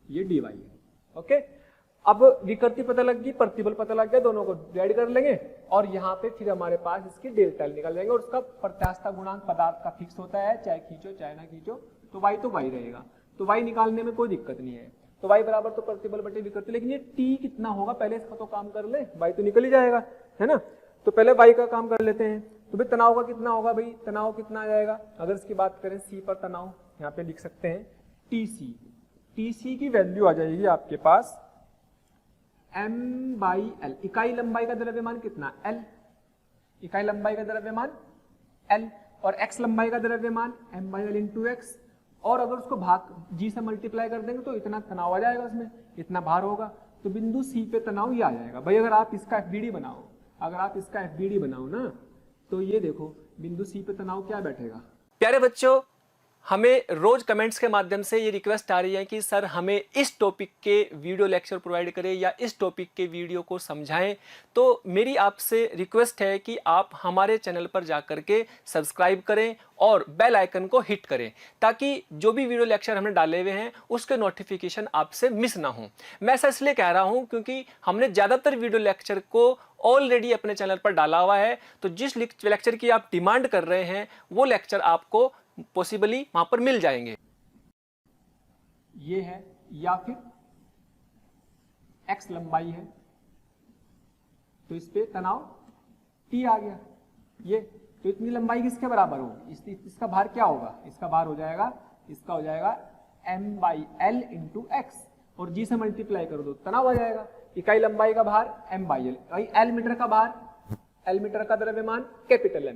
ये डी वाई है, ओके। अब विकृति पता लग गई, प्रतिबल पता लग गया, दोनों को डिवाइड कर लेंगे और यहाँ पे फिर हमारे पास इसकी डेल्टा एल निकल जाएंगे, और उसका प्रत्यास्थता गुणांक पदार्थ का फिक्स होता है, चाहे खींचो चाहे ना खींचो, तो वाई रहेगा। तो वाई निकालने में कोई दिक्कत नहीं है। तो वाई बराबर तो प्रतिबल बटे विकृति, लेकिन ये टी कितना होगा पहले इसका तो काम कर ले, वाई तो निकल ही जाएगा, है ना। तो पहले वाई का काम कर लेते हैं। तो भाई तनाव का कितना होगा, भाई तनाव कितना आ जाएगा, अगर इसकी बात करें सी पर तनाव, यहाँ पे लिख सकते हैं टीसी, टीसी की वैल्यू आ जाएगी आपके पास m बाई एल। इकाई लंबाई का द्रव्यमान कितना, L, इकाई लंबाई का द्रव्यमान L, और x लंबाई का द्रव्यमान m/l इंटू एक्स, और अगर उसको भाग g से मल्टीप्लाई कर देंगे तो इतना तनाव आ जाएगा, उसमें इतना भार होगा, तो बिंदु C पे तनाव ये आ जाएगा। भाई अगर आप इसका FBD बनाओ, अगर आप इसका FBD बनाओ ना, तो ये देखो बिंदु C पे तनाव क्या बैठेगा। प्यारे बच्चों, हमें रोज कमेंट्स के माध्यम से ये रिक्वेस्ट आ रही है कि सर हमें इस टॉपिक के वीडियो लेक्चर प्रोवाइड करें या इस टॉपिक के वीडियो को समझाएं। तो मेरी आपसे रिक्वेस्ट है कि आप हमारे चैनल पर जाकर के सब्सक्राइब करें और बेल आइकन को हिट करें, ताकि जो भी वीडियो लेक्चर हमने डाले हुए हैं उसके नोटिफिकेशन आपसे मिस ना हो। मैं ऐसा इसलिए कह रहा हूं क्योंकि हमने ज़्यादातर वीडियो लेक्चर को ऑलरेडी अपने चैनल पर डाला हुआ है, तो जिस लेक्चर की आप डिमांड कर रहे हैं वो लेक्चर आपको पॉसिबली वहां पर मिल जाएंगे। ये है, या फिर x लंबाई है तो इस पे तनाव T आ गया, ये तो इतनी लंबाई किसके बराबर होगी, इसका भार क्या होगा, इसका भार हो जाएगा, इसका हो जाएगा m/l इंटू एक्स, और g से मल्टीप्लाई कर दो तनाव आ जाएगा। इकाई लंबाई का भार m/l, l मीटर का भार, l मीटर का द्रव्यमान कैपिटल M,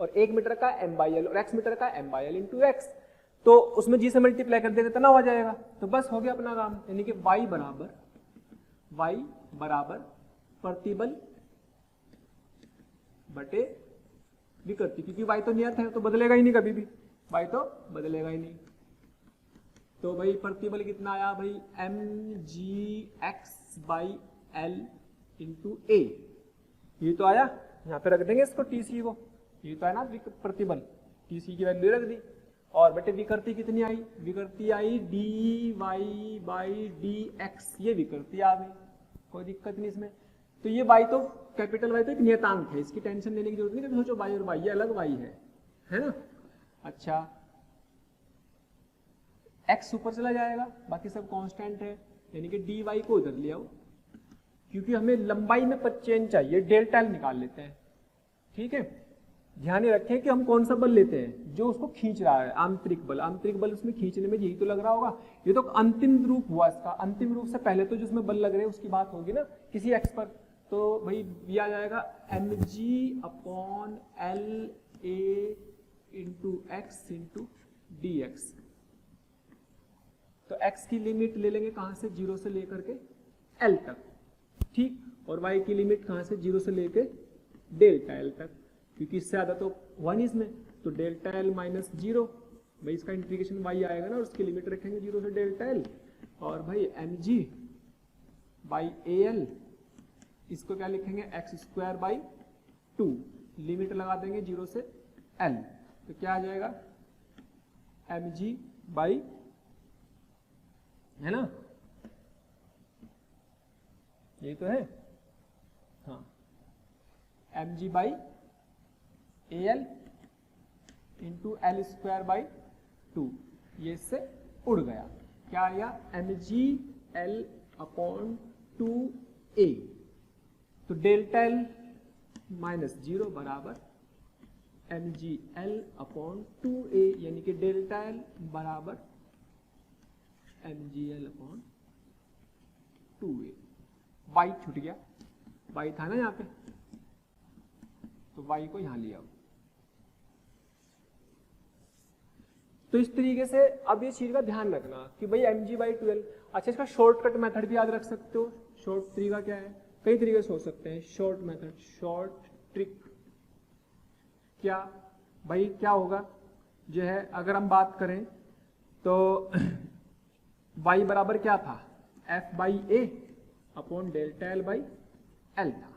और 1 मीटर का m/l और x मीटर का m/l इंटू एक्स, तो उसमें g से मल्टीप्लाई कर देंगे तनाव आ जाएगा। तो बस हो गया अपना काम, यानी कि y बराबर प्रतिबल बटे विकृति, क्योंकि y तो नियत है तो बदलेगा ही नहीं कभी भी, y तो बदलेगा ही नहीं। तो भाई प्रतिबल कितना आया भाई, mgx/l इंटू a, ये तो आया, यहाँ पे रख देंगे इसको TC को, ये तो है ना प्रतिबल, TC की वैल्यू रख दी, और बेटे विकृति कितनी आई, विकृति आई dy/dx, ये विकृति आ गई, कोई दिक्कत नहीं इसमें। तो ये y तो कैपिटल Y तो एक नियतांक है, इसकी टेंशन लेने की जरूरत नहीं, सोचो y और y ये अलग y है ना। अच्छा x ऊपर चला जाएगा, बाकी सब कांस्टेंट है, यानी कि dy को उधर ले आओ, क्योंकि हमें लंबाई में चेंज चाहिए, डेल्टा L निकाल लेते हैं, ठीक है। ध्यान रखें कि हम कौन सा बल लेते हैं, जो उसको खींच रहा है, आंतरिक बल, आंतरिक बल उसमें खींचने में यही तो लग रहा होगा। ये तो अंतिम रूप हुआ इसका, अंतिम रूप से पहले तो जिसमें बल लग रहे हैं उसकी बात होगी ना, किसी एक्स पर, तो भाई ये आ जाएगा mg/L A into x into D x. तो x की लिमिट ले लेंगे कहां से, 0 से लेकर के L तक, ठीक, और y की लिमिट कहां से, 0 से लेकर डेल्टा L तक, क्योंकि इससे ज्यादा तो 1 इसमें, तो डेल्टा L माइनस 0, भाई इसका इंटीग्रेशन y आएगा ना, और उसकी लिमिट रखेंगे 0 से डेल्टा L, और भाई mg/AL, इसको क्या लिखेंगे, x²/2, लिमिट लगा देंगे 0 से L, तो क्या आ जाएगा mg बाई, है ना, ये तो है, हाँ, mg/AL इंटू L²/2, ये इससे उड़ गया, क्या आया mgL/2A, तो डेल्टा L माइनस 0 बराबर mgL/2A, यानी कि डेल्टा L बराबर mgL/2A। y छूट गया, y था ना यहाँ पे, तो y को यहां लिया। तो इस तरीके से अब ये चीज का ध्यान रखना कि भाई mg/2L। अच्छा, इसका शॉर्टकट मेथड भी याद रख सकते हो। शॉर्ट तरीका क्या है, कई तरीके से सोच सकते हैं। शॉर्ट मेथड, शॉर्ट ट्रिक क्या भाई, क्या होगा जो है, अगर हम बात करें तो y बराबर क्या था, f/A अपॉन डेल्टा L/L था।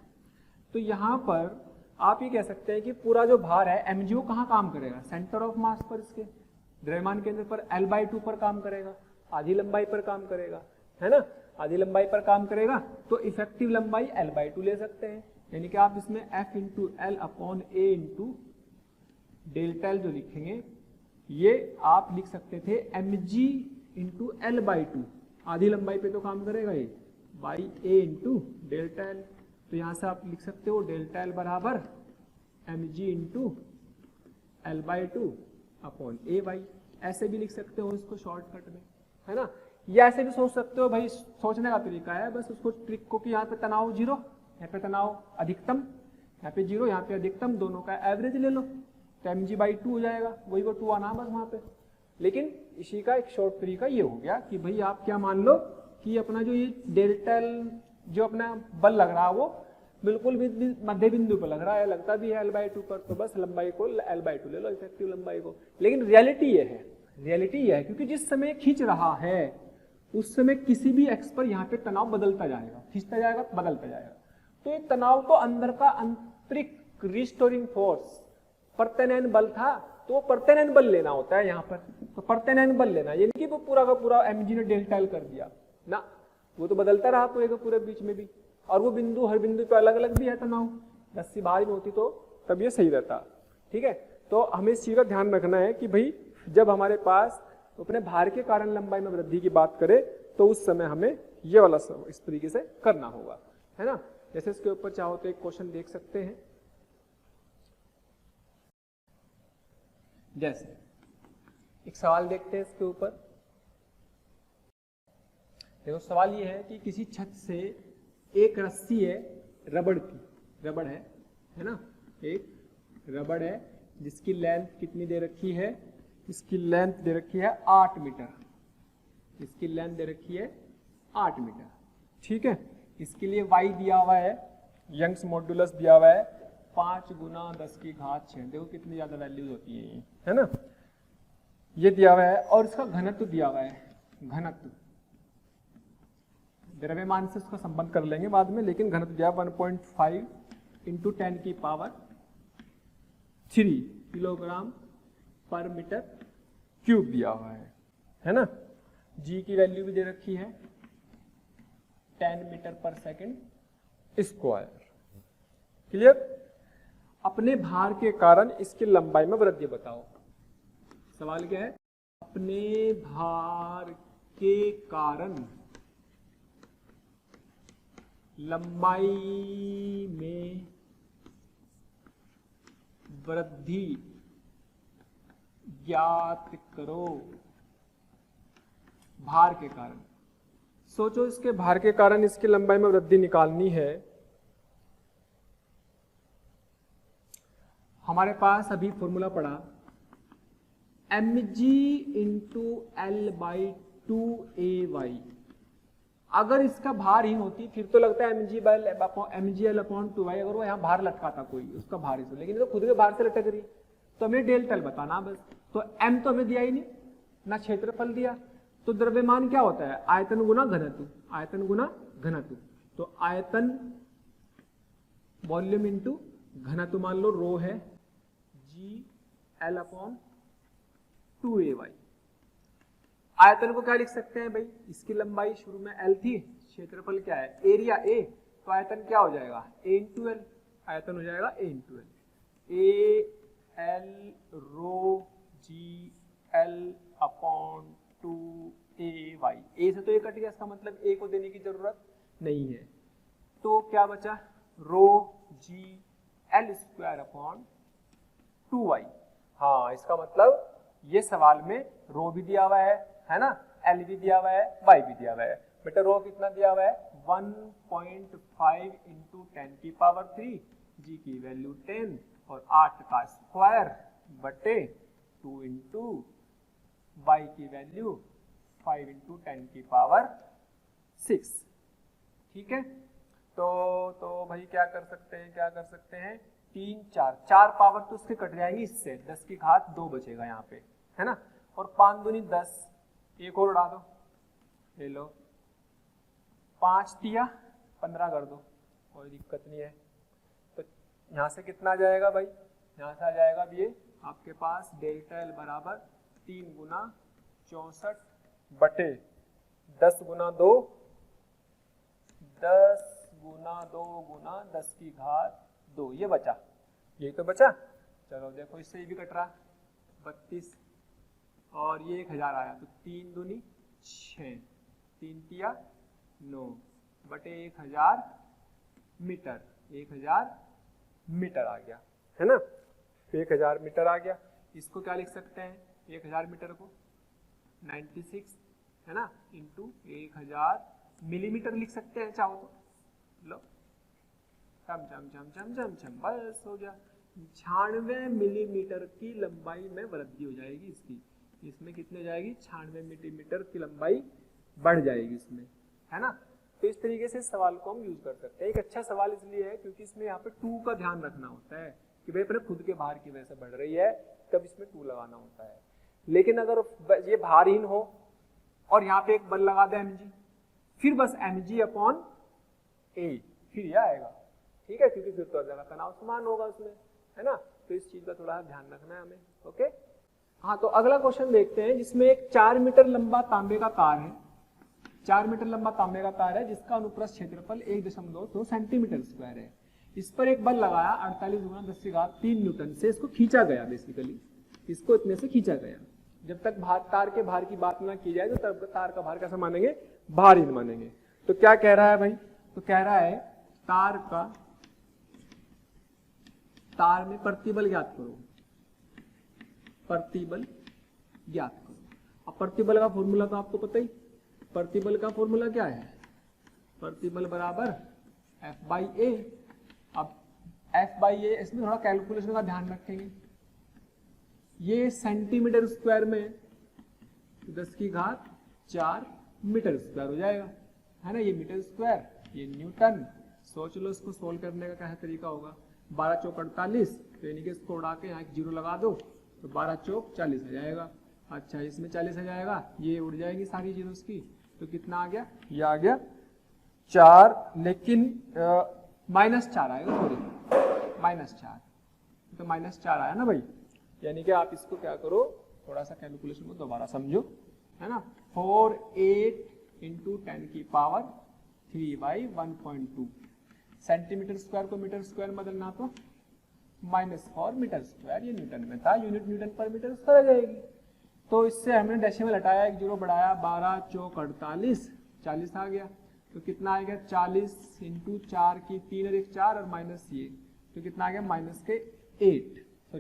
तो यहां पर आप ये कह सकते हैं कि पूरा जो भार है mg वो कहाँ काम करेगा, सेंटर ऑफ मास पर, इसके द्रव्यमान केंद्र पर L/2 पर काम करेगा, आधी लंबाई पर काम करेगा, है ना, आधी लंबाई पर काम करेगा, तो इफेक्टिव लंबाई L/2 ले सकते हैं, यानी कि आप इसमें F into L upon A into delta L जो लिखेंगे, ये आप लिख सकते थे mg इंटू L/2, आधी लंबाई पे तो काम करेगा ये, by A into delta L। तो यहां से आप लिख सकते हो डेल्टा L बराबर mg into L/2 upon A/, ऐसे भी लिख सकते हो इसको शॉर्टकट में, है ना। या ऐसे भी सोच सकते हो, भाई सोचने का तरीका है बस, उसको ट्रिक को कि यहाँ पे तनाव 0, यहाँ पे तनाव अधिकतम, यहाँ पे 0, यहाँ पे अधिकतम, दोनों का एवरेज ले लो, तो mg/2 हो जाएगा, वही वो 2 आना बस वहाँ पे। लेकिन इसी का एक शॉर्ट तरीका ये हो गया कि भाई आप क्या मान लो कि अपना जो ये डेल्टा जो अपना बल लग रहा है वो बिल्कुल भी मध्य बिंदु पर लग रहा है, लगता भी है L/2 पर, तो बस लंबाई को L/2 ले लो, इफेक्टिव लंबाई को। लेकिन रियलिटी ये है क्योंकि जिस समय खींच रहा है उस समय किसी भी एक्स पर यहाँ पे तनाव बदलता जाएगा, खींचता जाएगा, बदलता जाएगा। तो ये तनाव तो अंदर का आंतरिक रिस्टोरिंग फोर्स प्रत्यानयन बल था, तो प्रत्यानयन बल लेना होता है यहाँ पर, तो प्रत्यानयन बल लेना, यानी कि वो पूरा का पूरा mg ने डेल्टा L कर दिया ना, वो तो बदलता रहा पूरे बीच में भी, और वो बिंदु हर बिंदु पे अलग अलग भी है तनाव। रस्सी बाहर में होती तो तब ये सही रहता। ठीक है, तो हमें इस चीज का ध्यान रखना है कि भाई जब हमारे पास अपने भार के कारण लंबाई में वृद्धि की बात करें तो उस समय हमें ये वाला इस तरीके से करना होगा, है ना। जैसे इसके ऊपर चाहो तो एक क्वेश्चन देख सकते हैं। जैसे एक सवाल देखते हैं इसके ऊपर। देखो सवाल ये है कि किसी छत से एक रस्सी है रबड़ की, रबड़ है ना, एक रबड़ है जिसकी लेंथ कितनी दे रखी है, इसकी लेंथ दे रखी है 8 मीटर, इसकी लेंथ दे रखी है 8 मीटर। ठीक है, इसके लिए y दिया हुआ है, यंग्स मॉड्यूलस दिया हुआ है 5 × 10⁶। देखो कितनी ज्यादा वैल्यूज होती है ये, है ना। ये दिया हुआ है और इसका घनत्व दिया हुआ है, घनत्व द्रव्यमान से उसका संबंध कर लेंगे बाद में, लेकिन घनत्व दिया 1.5 × 10⁻³ किलोग्राम पर मीटर क्यूब दिया हुआ है ना। जी की वैल्यू भी दे रखी है 10 मीटर पर सेकंड स्क्वायर। क्लियर। अपने भार के कारण इसकी लंबाई में वृद्धि बताओ। सवाल क्या है, अपने भार के कारण लंबाई में वृद्धि ज्ञात करो। भार के कारण सोचो, इसके भार के कारण इसकी लंबाई में वृद्धि निकालनी है। हमारे पास अभी फॉर्मूला पड़ा mg × L/2ay। अगर इसका भार ही होती फिर तो लगता है mg/2y, अगर वो यहाँ भार लटकाता कोई उसका भार ही, लेकिन तो खुद के भार से लटक रही, तो हमें डेल्टा बताना बस। तो m तो हमें दिया ही नहीं ना, क्षेत्रफल दिया, तो द्रव्यमान क्या होता है, आयतन गुना घनत्व, आयतन गुना घनत्व। तो आयतन वॉल्यूम इंटू घनत्व मान लो रो है GL/2ay। आयतन को क्या लिख सकते हैं भाई, इसकी लंबाई शुरू में L थी, क्षेत्रफल क्या है एरिया A, तो आयतन क्या हो जाएगा A × L, आयतन हो जाएगा A × L, AL row GL/2ay। A से तो ये कट गया, इसका मतलब A को देने की जरूरत नहीं है, तो क्या बचा रो GL²/2y। हाँ, इसका मतलब ये सवाल में रो भी दिया हुआ है ना, L भी दिया हुआ है, Y भी दिया हुआ है। बेटा रो कितना दिया हुआ है 1.5 × 10⁻³ जी की वैल्यू 10 और 8 का स्क्वायर बटे 2 × Y की वैल्यू 5 × 10⁻6। ठीक है, तो भाई क्या कर सकते हैं 3 4 पावर तो उसके कट जाएंगी, इससे 10⁻2 बचेगा यहाँ पे, है ना। और 5 दूनी 10, एक और उड़ा दो, ले लो 5 दिया 15 कर दो, कोई दिक्कत नहीं है। तो यहाँ से कितना आ जाएगा भाई, यहाँ से आ जाएगा ये आपके पास डेल्टा L बराबर 3 × 64 बटे 10 × 2 × 10⁻2 ये बचा, यही तो बचा। चलो देखो इससे ये भी कट रहा 32 और ये 1000 आया, तो 3 दूनी 6, 3 तिया 9 बटे 1000 मीटर, 1000 मीटर आ गया, है ना। 1000 मीटर आ गया। इसको क्या लिख सकते हैं 1000 मीटर को 96, है ना, इंटू 1000 मिलीमीटर लिख सकते हैं चाहो तो। लो चम चम चम चम चम चम, बस हो गया। 96 मिलीमीटर की लंबाई में वृद्धि हो जाएगी इसकी। इसमें कितनी हो जाएगी? 96 मिलीमीटर की लंबाई बढ़ जाएगी इसमें, है ना। तो इस तरीके से सवाल को हम यूज कर सकते हैं। एक अच्छा सवाल इसलिए है क्योंकि इसमें यहाँ पे टू का ध्यान रखना होता है कि भाई अपने खुद के भार की वजह से बढ़ रही है, तब इसमें टू लगाना होता है। लेकिन अगर ये भारहीन हो और यहाँ पे एक बल लगा दे mg, फिर बस mg अपॉन ए, फिर यह आएगा, ठीक है, क्योंकि फिर तो हर जगह तनाव समान होगा उसमें, है ना। तो इस चीज का थोड़ा ध्यान रखना है हमें। ओके, हाँ, तो अगला क्वेश्चन देखते हैं जिसमें एक 4 मीटर लंबा तांबे का तार है। 4 मीटर लंबा तांबे का तार है जिसका अनुप्रस्थ क्षेत्रफल 1.2 सेंटीमीटर स्क्वायर है। इस पर एक बल लगाया 48 गुना 10⁻³ न्यूटन से इसको खींचा गया। बेसिकली इसको इतने से खींचा गया। जब तक तार के भार की बात ना की जाए तो तब तार का भार कैसा मानेंगे? भारहीन मानेंगे। तो क्या कह रहा है भाई? तो कह रहा है तार में प्रतिबल ज्ञात करो, प्रतिबल ज्ञात करो। अब प्रतिबल का फॉर्मूला तो आपको पता ही, प्रतिबल का फॉर्मूला क्या है? प्रतिबल बराबर F/A। अब F/A, इसमें थोड़ा कैलकुलेशन का ध्यान रखेंगे। ये सेंटीमीटर स्क्वायर में 10⁻⁴ मीटर स्क्वायर हो जाएगा, है ना। ये मीटर स्क्वायर, ये न्यूटन। सोच लो इसको सोल्व करने का क्या तरीका होगा। 12 चौक 48, तो यानी कि इसको उड़ा के यहाँ एक जीरो लगा दो तो 12 चौक 40 आ जाएगा। अच्छा, इसमें 40 आ जाएगा, ये उड़ जाएगी सारी जीरोस की, तो कितना आ गया? ये आ गया 4, लेकिन -4 आएगा, सॉरी -4, तो -4 आया ना भाई। यानी कि आप इसको क्या करो, थोड़ा सा कैलकुलेशन को दोबारा समझो, है ना। 4 8 × 10⁻³ सेंटीमीटर स्क्वायर को मीटर स्क्वायर में बदलना तो -4 मीटर स्क्वायर, ये न्यूटन में था, यूनिट न्यूटन पर मीटर स्क्वायर आ जाएगी। तो इससे हमने डेसिमल हटाया, एक जीरो बढ़ाया, 12 चौक 48, 40 आ गया। तो कितना आएगा? 40 × 4 की 3 और 1 4 और माइनस ये, तो कितना आ गया?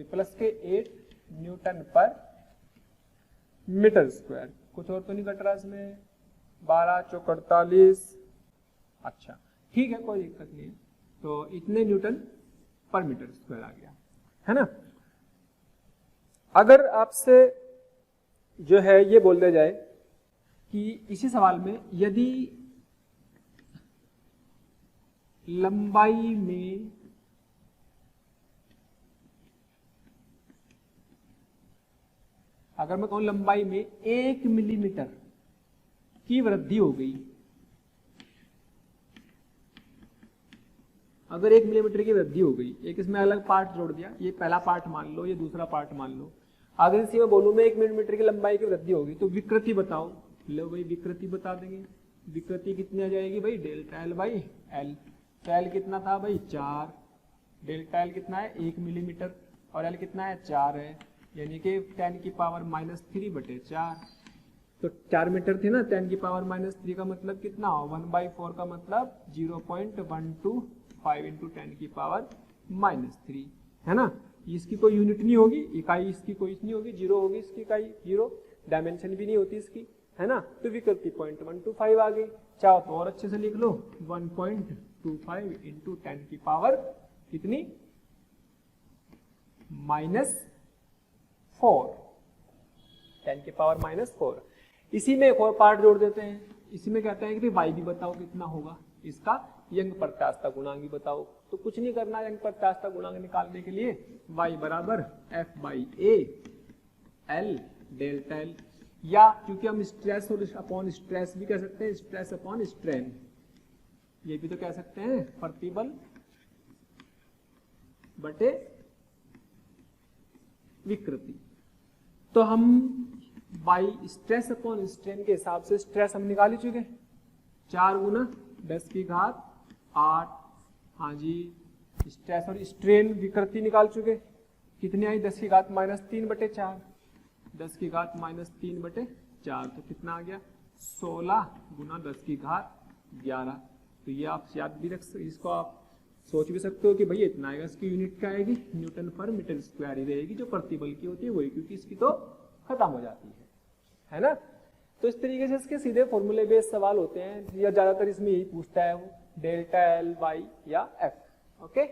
+8 न्यूटन पर मीटर स्क्वायर। कुछ और तो नहीं घट रहा इसमें। 12 चौक 48, अच्छा ठीक है, कोई दिक्कत नहीं है। तो इतने न्यूटन पर मीटर स्क्वायर आ गया, है ना। अगर आपसे जो है ये बोल दिया जाए कि इसी सवाल में यदि लंबाई में अगर मैं कहूं लंबाई में 1 मिलीमीटर की वृद्धि हो गई, अगर 1 मिलीमीटर की वृद्धि हो गई, एक इसमें अलग पार्ट जोड़ दिया, ये पहला पार्ट मान लो, ये दूसरा पार्ट मान लो। अगर इसी में बोलूं मैं 1 मिलीमीटर की लंबाई की वृद्धि होगी तो विकृति बताओ। लो भाई, विकृति बता देंगे। विकृति कितनी आ जाएगी भाई? Delta L by L। तो L कितना था भाई? 4। डेल्टा L कितना है? 1 मिलीमीटर, और L कितना है? 4 है, यानी कि 10⁻³ तो 4 मीटर थे ना, 10⁻³ का मतलब कितना? 1/4 का मतलब 0.125 × 10⁻³ है ना। इसकी कोई यूनिट नहीं होगी, इकाई इसकी कोई नहीं होगी, जीरो होगी इसकी इकाई, जीरो, डायमेंशन भी नहीं होती इसकी, है ना। तो विकृति 0.125 आ गई। चाहो तो और अच्छे से लिख लो, 1.25 × 10⁻⁴ कितनी? -4, 10⁻⁴। इसी में एक और पार्ट जोड़ देते हैं। इसी में कहते हैं कि भाई y भी बताओ कितना होगा, इसका यंग प्रत्यास्थता गुणांक भी बताओ। तो कुछ नहीं करना, यंग प्रत्यास्थता गुणांक निकालने के लिए y बराबर F/A L डेल्टा L, या क्योंकि हम स्ट्रेस और अपॉन स्ट्रेस भी कह सकते हैं, स्ट्रेस अपॉन स्ट्रेन, ये भी तो कह सकते हैं, प्रतिबल बटे विकृति। तो हम बाई स्ट्रेस अपॉन स्ट्रेन के हिसाब से स्ट्रेस हम निकाल ही चुके, 4 × 10⁸ 8, हाँ जी। स्ट्रेस और स्ट्रेन विकृति निकाल चुके, कितनी आई? 10⁻³ बटे 4, 10⁻³ बटे 4, तो कितना आ गया? 16 × 10⁻11। तो ये आप याद भी रख सकते, इसको आप सोच भी सकते हो कि भैया इतना आएगा, इसकी यूनिट क्या आएगी? न्यूटन पर मीटर स्क्वायर ही रहेगी, जो प्रतिबल की होती है वही, क्योंकि इसकी तो खत्म हो जाती है ना। तो इस तरीके से इसके सीधे फॉर्मूले बेस्ड सवाल होते हैं, या ज्यादातर इसमें यही पूछता है वो, डेल्टा L बाई या F। ओके,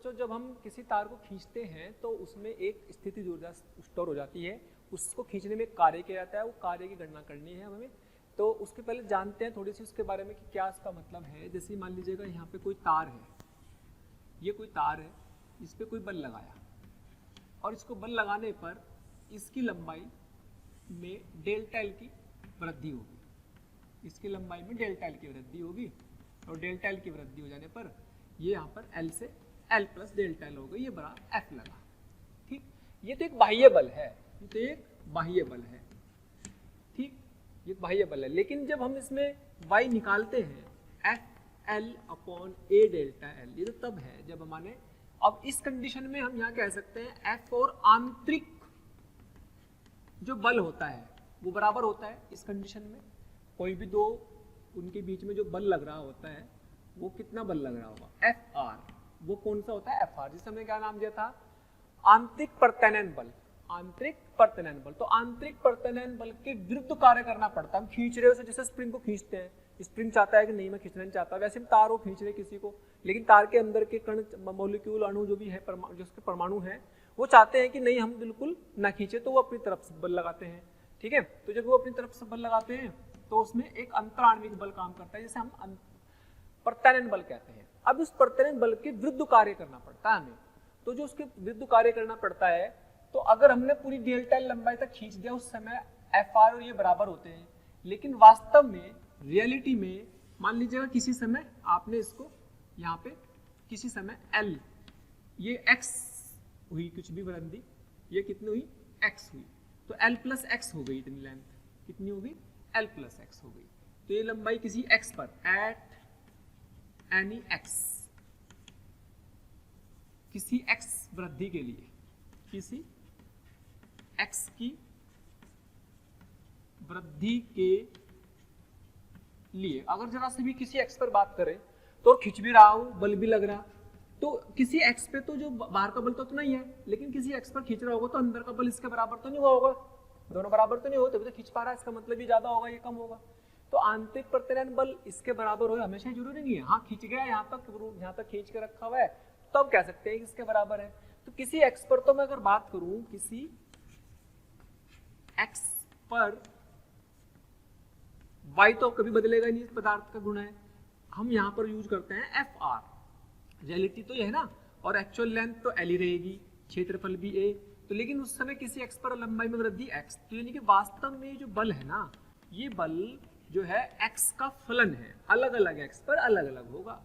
बच्चों जब हम किसी तार को खींचते हैं तो उसमें एक स्थितिज ऊर्जा स्टोर हो जाती है, उसको खींचने में कार्य किया जाता है, वो कार्य की गणना करनी है हमें। तो उसके पहले जानते हैं थोड़ी सी उसके बारे में कि क्या इसका मतलब है। जैसे मान लीजिएगा यहाँ पे कोई तार है, ये कोई तार है, इस पर कोई बल लगाया और इसको बल लगाने पर इसकी लंबाई में डेल्टा एल की वृद्धि होगी, इसकी लंबाई में डेल्टा एल की वृद्धि होगी और डेल्टा एल की वृद्धि हो जाने पर ये यहाँ पर एल से एल प्लस डेल्टा एल हो गई, ये बराबर एफ लगा। ठीक, ये तो एक बाह्य बल है, ये तो एक बाह्य बल है। ठीक, ये बाह्य बल है। लेकिन जब हम इसमें y निकालते हैं एफ एल अपॉन ए डेल्टा एल, ये तो तब है जब हमारे, अब इस कंडीशन में हम यहाँ कह सकते हैं एफ और आंतरिक जो बल होता है वो बराबर होता है। इस कंडीशन में कोई भी दो उनके बीच में जो बल लग रहा होता है वो कितना बल लग रहा होगा, एफ आर। वो कौन सा होता है, एफ आर, जिसे हमने क्या नाम दिया था, आंतरिक प्रत्यानयन बल। आंतरिक प्रत्यानयन बल, तो आंतरिक प्रत्यानयन बल के विरुद्ध कार्य करना पड़ता है। हम खींच रहे हो जैसे स्प्रिंग को खींचते हैं, स्प्रिंग चाहता है कि नहीं मैं खींचना नहीं चाहता, वैसे हम तार को खींच रहे किसी को, लेकिन तार के अंदर के कण मॉलिक्यूल अणु जो भी है, जो उसके परमाणु हैं, वो चाहते हैं कि नहीं हम बिल्कुल ना खींचे, तो वो अपनी तरफ से बल लगाते हैं। ठीक है, तो जब वो अपनी तरफ से बल लगाते हैं तो उसमें एक अंतराण्विक बल काम करता है, जिसे हम प्रत्यानयन बल कहते हैं। अब उस प्रत्यानयन बल के विरुद्ध कार्य करना पड़ता है हमें। तो जो उसके विरुद्ध कार्य करना पड़ता है, तो अगर हमने पूरी डेल्टा एल लंबाई तक खींच दिया उस समय एफ आर और ये बराबर होते हैं, लेकिन वास्तव में रियलिटी में मान लीजिएगा किसी समय आपने इसको यहाँ पे किसी समय एल, ये एक्स हुई कुछ भी वृद्धि, ये कितनी हुई, एक्स हुई, तो एल प्लस एक्स हो गई, इतनी लेंथ कितनी होगी, एल प्लस एक्स हो गई। तो ये लंबाई किसी एक्स पर, एट एनी एक्स, किसी एक्स वृद्धि के लिए, किसी एक्स की वृद्धि के लिए, अगर जरा से भी किसी एक्स पर बात करें तो खिंच भी रहा हूं, बल भी लग रहा, तो किसी एक्स पे तो जो बाहर का बल तो उतना ही है, लेकिन किसी एक्स पर खींच रहा होगा तो अंदर का बल इसके बराबर तो नहीं हुआ होगा, दोनों बराबर तो नहीं होते, तो खींच पा रहा है, इसका मतलब ये ज्यादा होगा ये कम होगा। तो आंतरिक प्रत्यानयन बल इसके बराबर हो हमेशा जरूरी नहीं है। हाँ खींच गया यहाँ तक खींच के रखा हुआ है तो अब कह सकते हैं कि इसके बराबर है। तो किसी एक्स पर तो मैं अगर बात करूं, किसी एक्स पर y तो कभी बदलेगा नहीं, इस पदार्थ का गुण है। हम यहाँ पर यूज करते हैं एफ आर, रियलिटी तो ये है ना, और एक्चुअल लेंथ तो एल ही रहेगी, क्षेत्रफल भी ए, तो लेकिन उस समय किसी एक्स पर लंबाई में वृद्धि एक्स, तो यानी कि वास्तव में जो बल है ना, ये बल जो है एक्स का फलन है, अलग अलग एक्स पर अलग अलग होगा,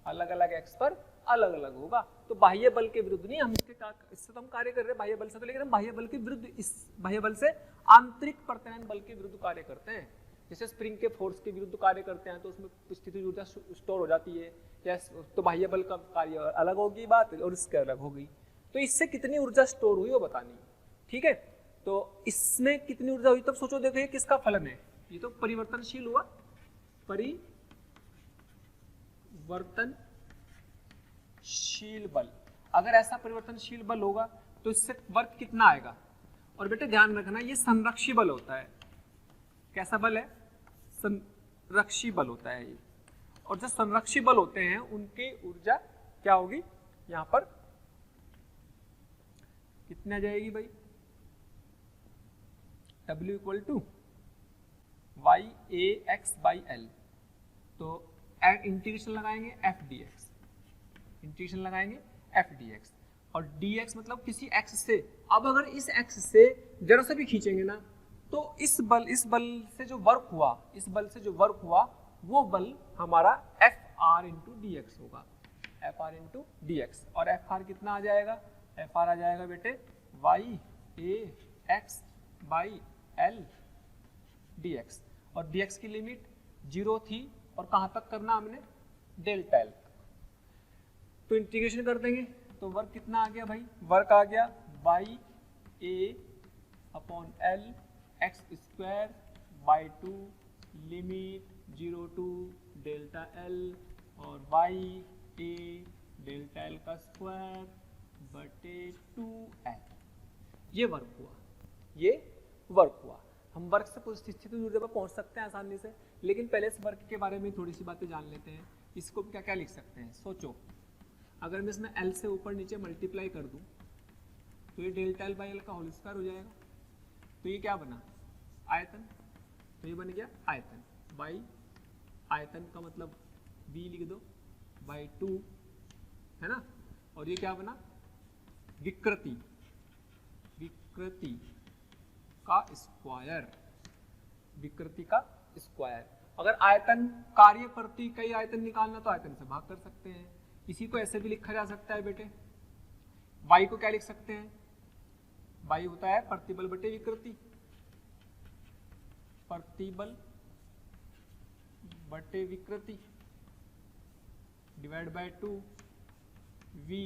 अलग अलग एक्स पर अलग अलग होगा। तो बाह्य बल के विरुद्ध नहीं, हम इससे तो हम कार्य कर रहे हैं बाह्य बल से, तो लेकिन हम बाह्य बल के विरुद्ध, इस बाह्य बल से आंतरिक प्रत्यानयन बल के विरुद्ध कार्य करते हैं। जैसे स्प्रिंग के फोर्स के विरुद्ध कार्य करते हैं तो उसमें स्थितिज ऊर्जा स्टोर हो जाती है, या तो बाह्य बल का कार्य अलग होगी बात और इसके अलग होगी। तो इससे कितनी ऊर्जा स्टोर हुई वो बतानी, ठीक है। तो इसमें कितनी ऊर्जा हुई तब सोचो, देखो ये किसका फलन है, ये तो परिवर्तनशील हुआ, परिवर्तनशील बल। अगर ऐसा परिवर्तनशील बल होगा तो इससे वर्क कितना आएगा, और बेटे ध्यान रखना ये संरक्षी बल होता है। कैसा बल है, संरक्षी बल होता है ये। और जो संरक्षी बल होते हैं उनकी ऊर्जा क्या होगी, यहां पर कितनी आ जाएगी भाई, W equal to Y A X by L. तो इंटीग्रेशन लगाएंगे एफ डी एक्स, इंटीग्रेशन लगाएंगे एफ डी एक्स, और डी एक्स मतलब किसी एक्स से। अब अगर इस एक्स से जरा से भी खींचेंगे ना, तो इस बल से जो वर्क हुआ, इस बल से जो वर्क हुआ वो बल हमारा F R into D X होगा, F R into D X. और एफ आर कितना आ जाएगा, एफ आर आ जाएगा बेटे Y A X by L D X, और डी एक्स की लिमिट 0 थी और कहां तक करना हमने, डेल्टा एल। तो इंटीग्रेशन कर देंगे तो वर्क कितना आ गया भाई, वर्क आ गया Y A upon L X square by 2 limit 0 to delta L और वाई ए डेल्टा एल का स्क्वायर बटे 2l। ये वर्क हुआ, ये वर्क हुआ। हम वर्क से स्थितिज ऊर्जा पर पहुंच सकते हैं आसानी से, लेकिन पहले इस वर्क के बारे में थोड़ी सी बातें जान लेते हैं। इसको क्या क्या लिख सकते हैं, सोचो। अगर मैं इसमें L से ऊपर नीचे मल्टीप्लाई कर दूं तो ये डेल्टा L बाई L का होल स्क्वायर हो जाएगा। तो ये क्या बना, आयतन। तो ये बन गया आयतन, बाई आयतन का मतलब b लिख दो बाई 2, है ना। और ये क्या बना, विकृति, विकृति का स्क्वायर, विकृति का स्क्वायर। अगर आयतन कार्य प्रति कई आयतन निकालना तो आयतन से भाग कर सकते हैं। इसी को ऐसे भी लिखा जा सकता है बेटे, y को क्या लिख सकते हैं, y होता है प्रतिबल बटे विकृति, प्रतिबल बटे विकृति डिवाइड बाय 2 v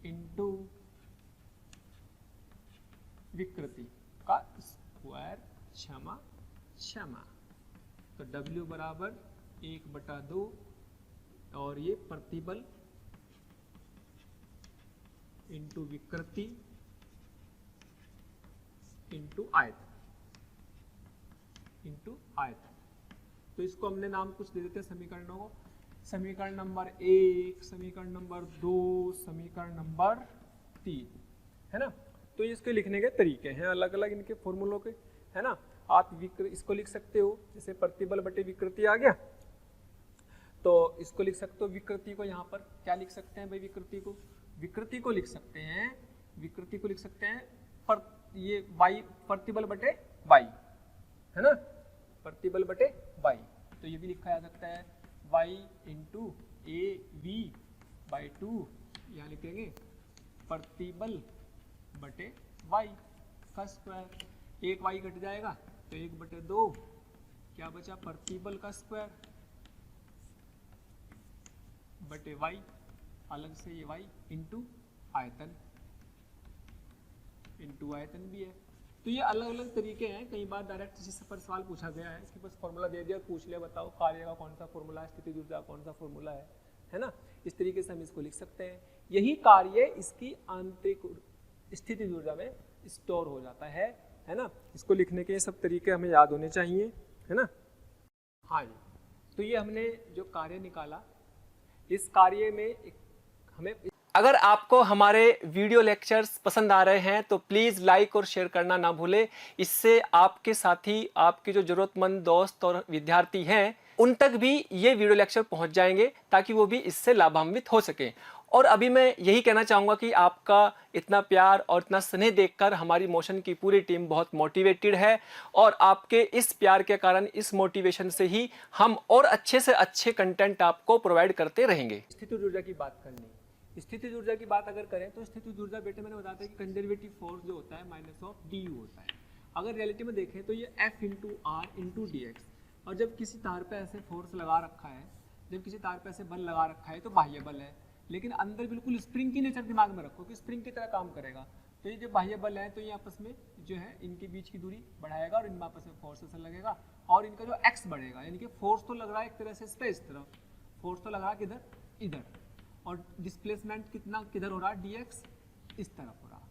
इंटू विकृति का स्क्वायर, क्षमा क्षमा। तो W बराबर 1/2 और ये प्रतिबल इंटू विकृति इंटू आयतन, इंटू आयतन। तो इसको हमने नाम कुछ दे देते हैं समीकरणों को, समीकरण नंबर 1, समीकरण नंबर 2, समीकरण नंबर 3, है ना। तो इसके लिखने के तरीके हैं अलग अलग इनके फॉर्मूलों के, है ना। आप इसको लिख सकते हो, जैसे प्रतिबल बटे विकृति आ गया तो इसको लिख सकते हो, विकृति को यहाँ पर क्या लिख सकते हैं भाई, विकृति को लिख सकते हैं, विकृति को लिख सकते हैं पर ये y प्रतिबल बटे y, है ना, प्रतिबल बटे y। तो ये भी लिखा जा सकता है y into A V by 2, यहाँ लिखेंगे प्रतिबल बटे y का स्क्वायर। एक y कट जाएगा तो 1/2 क्या बचा, प्रतिबल का स्क्वायर बटे y, अलग से ये y इंटू आयतन, इंटू आयतन भी है। तो ये अलग अलग तरीके हैं। कई बार डायरेक्ट इसी पर सवाल पूछा गया है कि बस फॉर्मूला दे दिया, पूछ लिया बताओ कार्य का कौन सा फॉर्मूला है, स्थितिज ऊर्जा कौन सा फॉर्मूला है ना। इस तरीके से हम इसको लिख सकते हैं। यही कार्य इसकी आंतरिक स्थितिज ऊर्जा में स्टोर हो जाता है ना। इसको लिखने के सब तरीके हमें याद होने चाहिए, है ना। हाँ जी, तो ये हमने जो कार्य निकाला, इस कार्य में हमें, अगर आपको हमारे वीडियो लेक्चर्स पसंद आ रहे हैं तो प्लीज़ लाइक और शेयर करना ना भूलें। इससे आपके साथी, आपके जो ज़रूरतमंद दोस्त और विद्यार्थी हैं उन तक भी ये वीडियो लेक्चर पहुंच जाएंगे ताकि वो भी इससे लाभान्वित हो सकें। और अभी मैं यही कहना चाहूँगा कि आपका इतना प्यार और इतना स्नेह देखकर हमारी मोशन की पूरी टीम बहुत मोटिवेटेड है और आपके इस प्यार के कारण, इस मोटिवेशन से ही हम और अच्छे से अच्छे कंटेंट आपको प्रोवाइड करते रहेंगे। स्थितिज ऊर्जा की बात करनी, स्थितिज ऊर्जा की बात अगर करें तो स्थितिज ऊर्जा बेटे मैंने बताया कि कंजर्वेटिव फोर्स जो होता है माइनस ऑफ डी यू होता है। अगर रियलिटी में देखें तो ये F into R into D X. और जब किसी तार पे ऐसे फोर्स लगा रखा है, जब किसी तार पे ऐसे बल लगा रखा है तो बाह्य बल है, लेकिन अंदर बिल्कुल स्प्रिंग की नेचर दिमाग में रखो कि स्प्रिंग की तरह काम करेगा। तो ये जो बाह्य बल है तो ये आपस में जो है इनके बीच की दूरी बढ़ाएगा और इनमें आपस में फोर्स ऐसा लगेगा और इनका जो एक्स बढ़ेगा, यानी कि फोर्स तो लग रहा है एक तरह से इस तरफ, फोर्स तो लग रहा है किधर, इधर, और डिस्प्लेसमेंट कितना किधर हो रहा है, dx इस तरफ हो रहा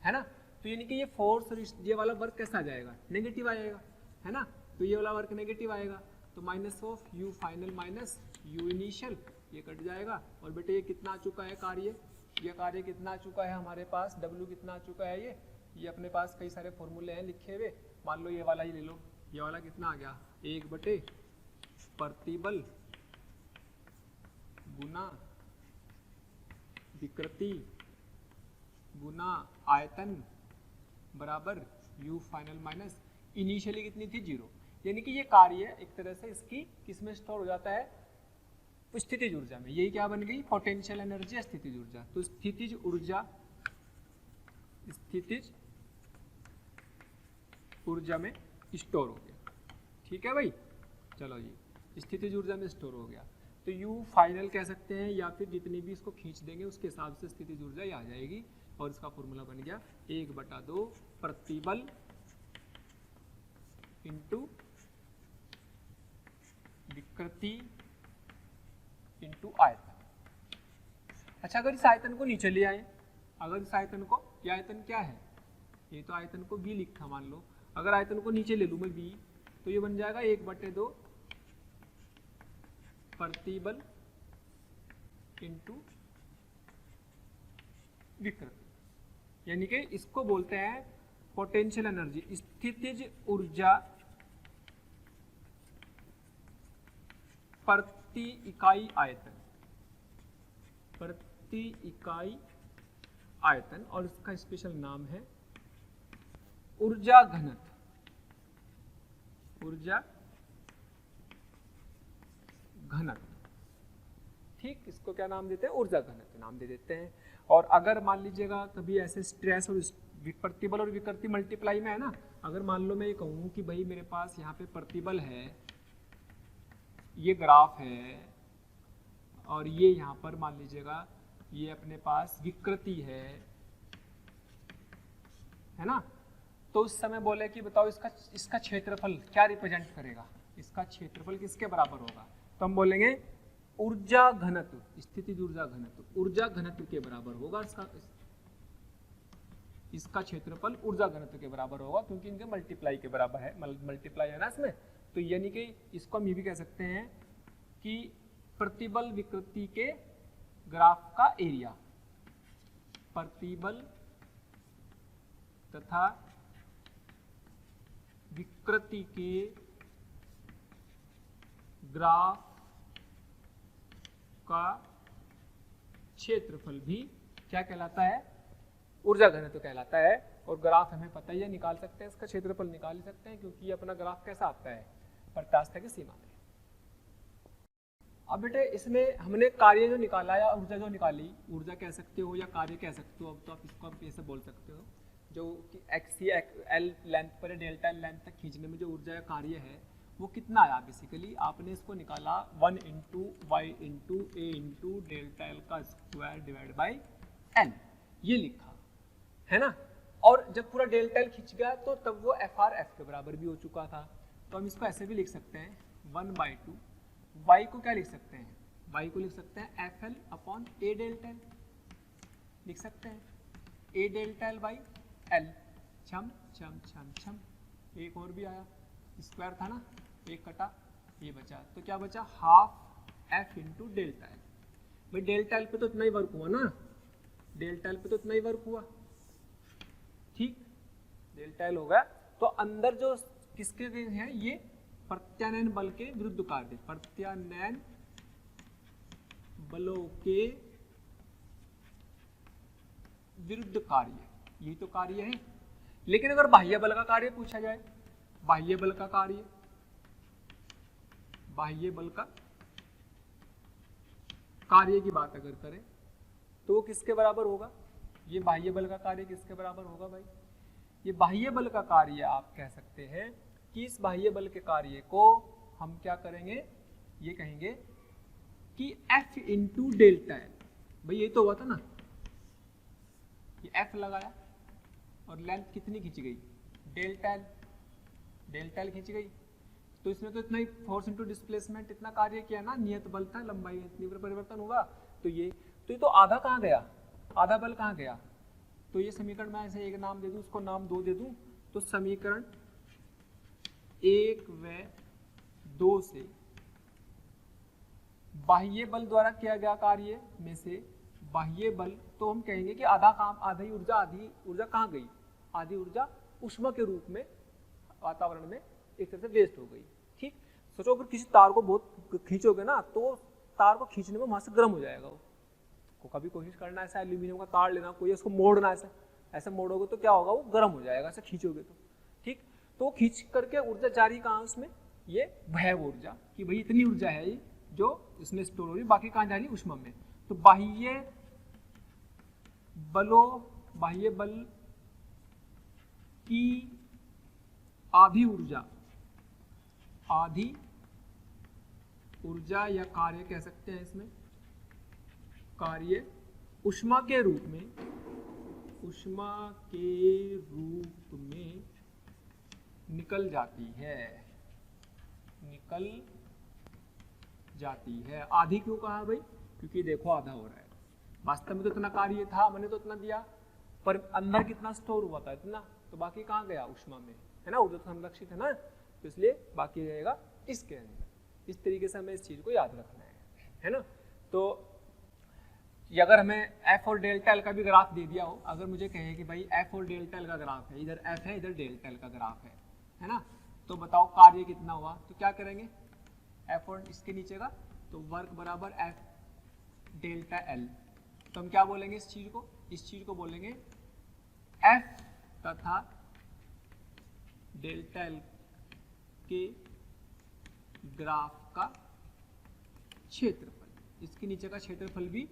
है ना। तो यानी कि ये फोर्स और ये वाला वर्क कैसा आ जाएगा, नेगेटिव आएगा, है ना। तो ये वाला वर्क नेगेटिव आएगा तो minus of you final minus you initial, ये कट जाएगा। और बेटे ये कितना आ चुका है कार्य, ये कार्य कितना आ चुका है हमारे पास, W कितना आ चुका है, ये अपने पास कई सारे फॉर्मूले हैं लिखे हुए। मान लो ये वाला ही ले लो, ये वाला कितना आ गया, 1 प्रतिबल गुना विकृति गुना आयतन बराबर यू फाइनल माइनस इनिशियली कितनी थी 0। यानी कि ये कार्य एक तरह से इसकी किसमें स्टोर हो जाता है, स्थितिज ऊर्जा में। यही क्या बन गई, पोटेंशियल एनर्जी या स्थितिज ऊर्जा। तो स्थितिज ऊर्जा, स्थितिज ऊर्जा में स्टोर हो गया, ठीक है भाई। चलो जी, स्थितिज ऊर्जा में स्टोर हो गया तो U फाइनल कह सकते हैं, या फिर जितनी भी इसको खींच देंगे उसके हिसाब से स्थितिज ऊर्जा ही आ जाएगी। और इसका फॉर्मूला बन गया 1/2 प्रतिबल इंटू विकृति इंटू आयतन। अच्छा, अगर इस आयतन को नीचे ले आए, अगर इस आयतन को, ये आयतन क्या है, ये तो आयतन को B लिखा मान लो, अगर आयतन को नीचे ले लूँ मैं B, तो ये बन जाएगा 1/2 प्रतिबल इंटू विकृति, यानी कि इसको बोलते हैं पोटेंशियल एनर्जी, स्थितिज ऊर्जा प्रति इकाई आयतन, प्रति इकाई आयतन, और इसका स्पेशल नाम है ऊर्जा घनत्व, ऊर्जा घनत्व। ठीक, इसको क्या नाम देते हैं? ऊर्जा घनत्व नाम दे देते हैं। और अगर मान लीजिएगा कभी ऐसे स्ट्रेस और प्रतिबल और विकृति मल्टीप्लाई में है ना, अगर मान लो मैं ये कहूँ कि भाई मेरे पास यहाँ पे प्रतिबल है, ये ग्राफ है, और ये यहाँ पर मान लीजिएगा ये अपने पास विकृति है ना, तो उस समय बोले कि बताओ इसका क्षेत्रफल क्या रिप्रेजेंट करेगा, इसका क्षेत्रफल किसके बराबर होगा? तो हम बोलेंगे ऊर्जा घनत्व, स्थितिज ऊर्जा घनत्व, ऊर्जा घनत्व के बराबर होगा इसका क्षेत्रफल ऊर्जा घनत्व के बराबर होगा, क्योंकि इनके मल्टीप्लाई के बराबर है, मल्टीप्लाई है ना इसमें। तो यानी कि इसको हम ये भी कह सकते हैं कि प्रतिबल विकृति के ग्राफ का एरिया, प्रतिबल तथा विकृति के ग्राफ का क्षेत्रफल भी क्या कहलाता है? ऊर्जा घनत्व कहलाता है। और ग्राफ हमें पता ही है, निकाल सकते हैं, इसका क्षेत्रफल निकाल ही सकते हैं, क्योंकि ये अपना ग्राफ कैसा आता है? प्रत्यास्थता की सीमा में। अब बेटे इसमें हमने कार्य जो निकाला या ऊर्जा जो निकाली, ऊर्जा कह सकते हो या कार्य कह सकते हो, अब तो आप इसको आप ऐसे बोल सकते हो, जो कि एक्स एल लेंथ पर डेल्टा एल लेंथ तक खींचने में जो ऊर्जा या कार्य है वो कितना आया? बेसिकली आपने इसको निकाला 1 इंटू वाई इंटू ए इंटू डेल्टा एल का स्क्वायर डिवाइड बाई एन, ये लिखा है ना। और जब पूरा डेल्टा एल खिंच गया तो तब वो एफ आर एफ के बराबर भी हो चुका था। तो हम इसको ऐसे भी लिख सकते हैं 1/2, वाई को क्या लिख सकते हैं? वाई को लिख सकते हैं एफ एल अपॉन ए डेल्टा एल, लिख सकते हैं ए डेल्टा एल बाई एल, छम छम छम छम, एक और भी आया, स्क्वायर था ना, एक कटा, ये बचा, तो क्या बचा? Half F into delta L. भाई डेल्टा एल पे तो इतना ही वर्क हुआ ना, डेल्टा एल पे तो इतना ही वर्क हुआ, ठीक, डेल्टा एल हो गया। तो अंदर जो किसके हैं? ये प्रत्यानयन बल के विरुद्ध कार्य, प्रत्यानयन बलों के विरुद्ध कार्य, यही तो कार्य है। लेकिन अगर बाह्य बल का कार्य पूछा जाए, बाह्य बल का कार्य, बाह्य बल का कार्य की बात अगर करें तो वो किसके बराबर होगा? ये बाह्य बल का कार्य किसके बराबर होगा भाई? ये बाह्य बल का कार्य आप कह सकते हैं कि इस बाह्य बल के कार्य को हम क्या करेंगे? ये कहेंगे कि F इंटू डेल्टा एल। भाई ये तो हुआ था ना, ये F लगाया और लेंथ कितनी खींच गई? डेल्टा एल, डेल्टा एल खींच गई, तो इसमें तो इतना ही फोर्स इंटू डिस्प्लेसमेंट, इतना कार्य किया ना, नियत बल था, लंबाई इतनी परिवर्तन होगा। तो ये तो आधा कहाँ गया? आधा बल कहाँ गया? तो ये समीकरण मैं ऐसे एक नाम दे दूं, उसको नाम 2 दे दूं, तो समीकरण 1 व 2 से बाह्य बल द्वारा किया गया कार्य में से बाह्य बल, तो हम कहेंगे कि आधा काम, आधी ऊर्जा कहाँ गई? आधी ऊर्जा ऊष्मा के रूप में वातावरण में एक तरह से वेस्ट हो गई। ठीक, सोचो अगर किसी तार को बहुत खींचोगे ना, तो तार को खींचने में वहां से गर्म हो जाएगा वो। को कभी कोशिश करना ऐसा एल्यूमिनियम का तार लेना, कोई उसको मोड़ना, ऐसा मोड़ोगे तो क्या होगा? वो गर्म हो जाएगा, ऐसा खींचोगे तो। ठीक, तो खींच करके ऊर्जा जारी कहाँ उसमें? ये भैव ऊर्जा, कि भाई इतनी ऊर्जा है ये जो इसमें स्टोर हो रही, बाकी कहाँ जा रही? ऊष्मा में। तो बाह्य बल की आधी ऊर्जा या कार्य कह सकते हैं इसमें, कार्य ऊष्मा के रूप में निकल जाती है। आधी क्यों कहा भाई? क्योंकि देखो आधा हो रहा है, वास्तव में तो इतना कार्य था, मैंने तो इतना दिया, पर अंदर कितना स्टोर हुआ था? इतना, तो बाकी कहाँ गया? ऊष्मा में, है ना, ऊर्जा संरक्षित है ना, तो इसलिए बाकी रहेगा इसके अंदर। इस तरीके से हमें इस चीज को याद रखना है ना। तो ये अगर हमें एफ और डेल्टा एल का भी ग्राफ दे दिया हो, अगर मुझे कहे कि भाई एफ और डेल्टा एल का ग्राफ है, इधर एफ है इधर डेल्टा एल का ग्राफ है ना, तो बताओ कार्य कितना हुआ, तो क्या करेंगे एफ और इसके नीचे का तो वर्क बराबर एफ डेल्टा एल, तो हम क्या बोलेंगे इस चीज को बोलेंगे एफ तथा डेल्टा एल के ग्राफ का क्षेत्रफल, इसके नीचे का क्षेत्रफल भी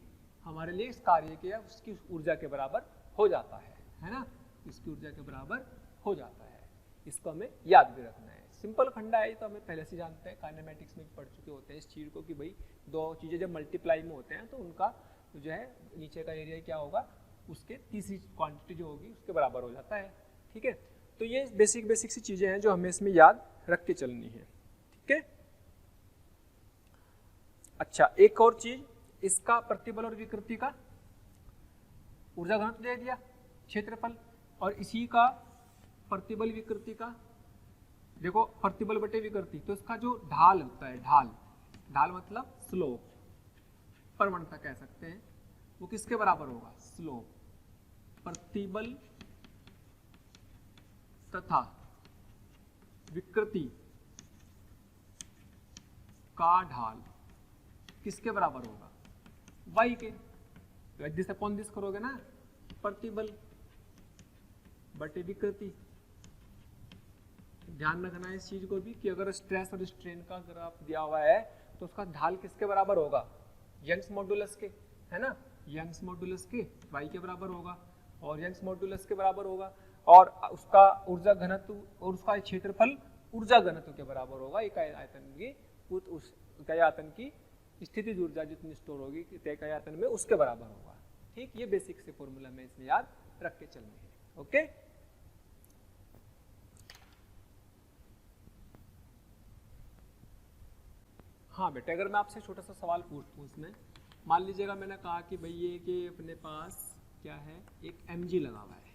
हमारे लिए इस कार्य के या उसकी ऊर्जा के बराबर हो जाता है ना, इसकी ऊर्जा के बराबर हो जाता है। इसको हमें याद भी रखना है, सिंपल फंडा है तो हमें पहले से जानते हैं, काइनेमेटिक्स में पढ़ चुके होते हैं इस चीज को कि भाई दो चीजें जब मल्टीप्लाई में होते हैं तो उनका जो है नीचे का एरिया क्या होगा उसके तीसरी क्वांटिटी जो होगी उसके बराबर हो जाता है। ठीक है, तो ये बेसिक सी चीजें हैं जो हमें इसमें याद रख के चलनी है। ठीक है, अच्छा एक और चीज, इसका प्रतिबल और विकृति का ऊर्जा घनत्व दे दिया, क्षेत्रफल, और इसी का प्रतिबल विकृति का देखो प्रतिबल बटे विकृति, तो इसका जो ढाल होता है, ढाल मतलब स्लोप, प्रवणता कह सकते हैं, वो किसके बराबर होगा स्लोप, प्रतिबल तथा विकृति का ढाल किसके बराबर होगा y के, तो दिस अपॉन दिस करोगे ना, प्रतिबल बटे विकृति। ध्यान रखना है इस चीज को भी कि अगर स्ट्रेस और स्ट्रेन का ग्राफ दिया हुआ है तो उसका ढाल किसके बराबर होगा, यंग्स मॉडुलस के, है ना, यंग्स मॉडुलस के y के बराबर होगा और यंग्स मॉडुलस के बराबर होगा, और उसका ऊर्जा घनत्व और उसका क्षेत्रफल ऊर्जा घनत्व के बराबर होगा इकाई आयतन की, उस इकाई आयतन की स्थितिज ऊर्जा जितनी स्टोर होगी इकाई आयतन में उसके बराबर होगा। ठीक, ये बेसिक से फॉर्मूला में इसमें याद रख के चलनी है। ओके, हाँ बेटे, अगर मैं आपसे छोटा सा सवाल पूछूं इसमें, मान लीजिएगा मैंने कहा कि भाई ये कि अपने पास क्या है एक mg लगा हुआ है,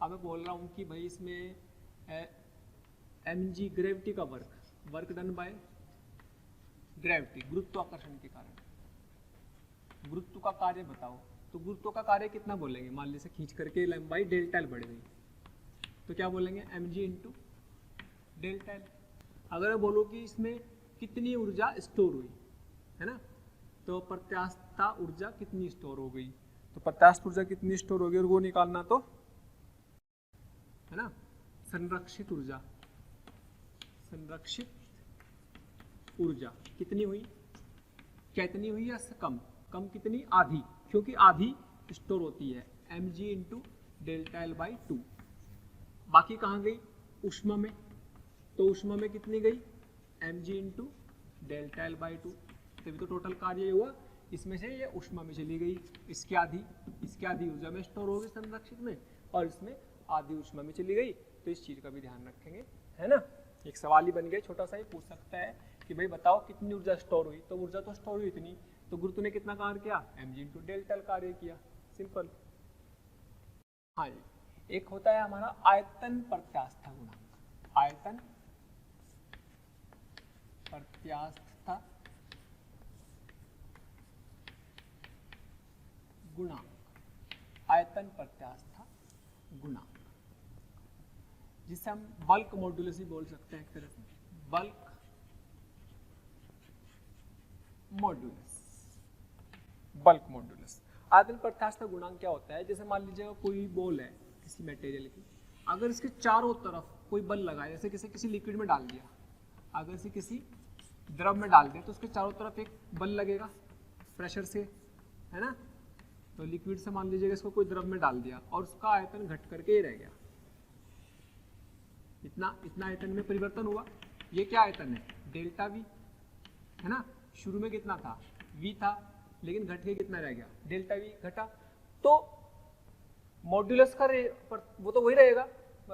अब मैं बोल रहा हूँ कि भाई इसमें mg ग्रेविटी का वर्क डन बाय ग्रेविटी, गुरुत्वाकर्षण के कारण, गुरुत्व का कार्य बताओ, तो गुरुत्व का कार्य कितना बोलेंगे, मान लीजिए खींच करके लंबाई डेल्टा एल बढ़ गई तो क्या बोलेंगे mg इंटू डेल्टा एल। अगर मैं बोलूँ कि इसमें कितनी ऊर्जा स्टोर हुई है ना, तो प्रत्यास्थ ऊर्जा कितनी स्टोर हो गई, तो प्रत्यास्थ ऊर्जा कितनी स्टोर हो गई और वो निकालना तो है ना, संरक्षित ऊर्जा ऊर्जा कितनी हुई, कितनी हुई या कम कितनी, आधी, क्योंकि आधी स्टोर होती है mg into delta L by 2, बाकी कहाँ गई ऊष्मा में, तो ऊष्मा में कितनी गई mg into delta L by 2, तभी तो टोटल कार्य हुआ, इसमें से ये ऊष्मा में चली गई, इसकी आधी ऊर्जा में स्टोर हो गई संरक्षित में और इसमें आधी ऊष्मा में चली गई, तो इस चीज का भी ध्यान रखेंगे, है ना। एक सवाल ही बन गया, छोटा सा ही पूछ सकता है कि भाई बताओ कितनी ऊर्जा स्टोर हुई, तो ऊर्जा तो स्टोर हुई इतनी, तो गुरुत्व ने कितना कार्य किया mg इंटू डेल्टा एल कार्य किया, सिंपल। हाँ जी, एक होता है हमारा आयतन प्रत्यास्थता गुणांक, आयतन प्रत्यास्थता गुणांक, आयतन प्रत्यास्थता गुणांक, जिसे हम बल्क मॉड्यूलस भी बोल सकते हैं एक तरह से, बल्क मॉड्यूलस। आयतन प्रत्यास्थता गुणांक क्या होता है, जैसे मान लीजिए कोई बॉल है किसी मटेरियल की, अगर इसके चारों तरफ कोई बल लगाए, जैसे किसी लिक्विड में डाल दिया, अगर इसे किसी द्रव में डाल दिया तो उसके चारों तरफ एक बल लगेगा प्रेशर से, है ना, तो लिक्विड से मान लीजिएगा इसको कोई द्रव में डाल दिया और उसका आयतन घट करके ये रह गया, इतना आयतन में परिवर्तन हुआ, ये क्या आयतन है डेल्टा वी, है ना, शुरू में कितना था v था, लेकिन घट के कितना रह गया डेल्टा वी घटा, तो मॉड्यूलस का वो तो वही रहेगा,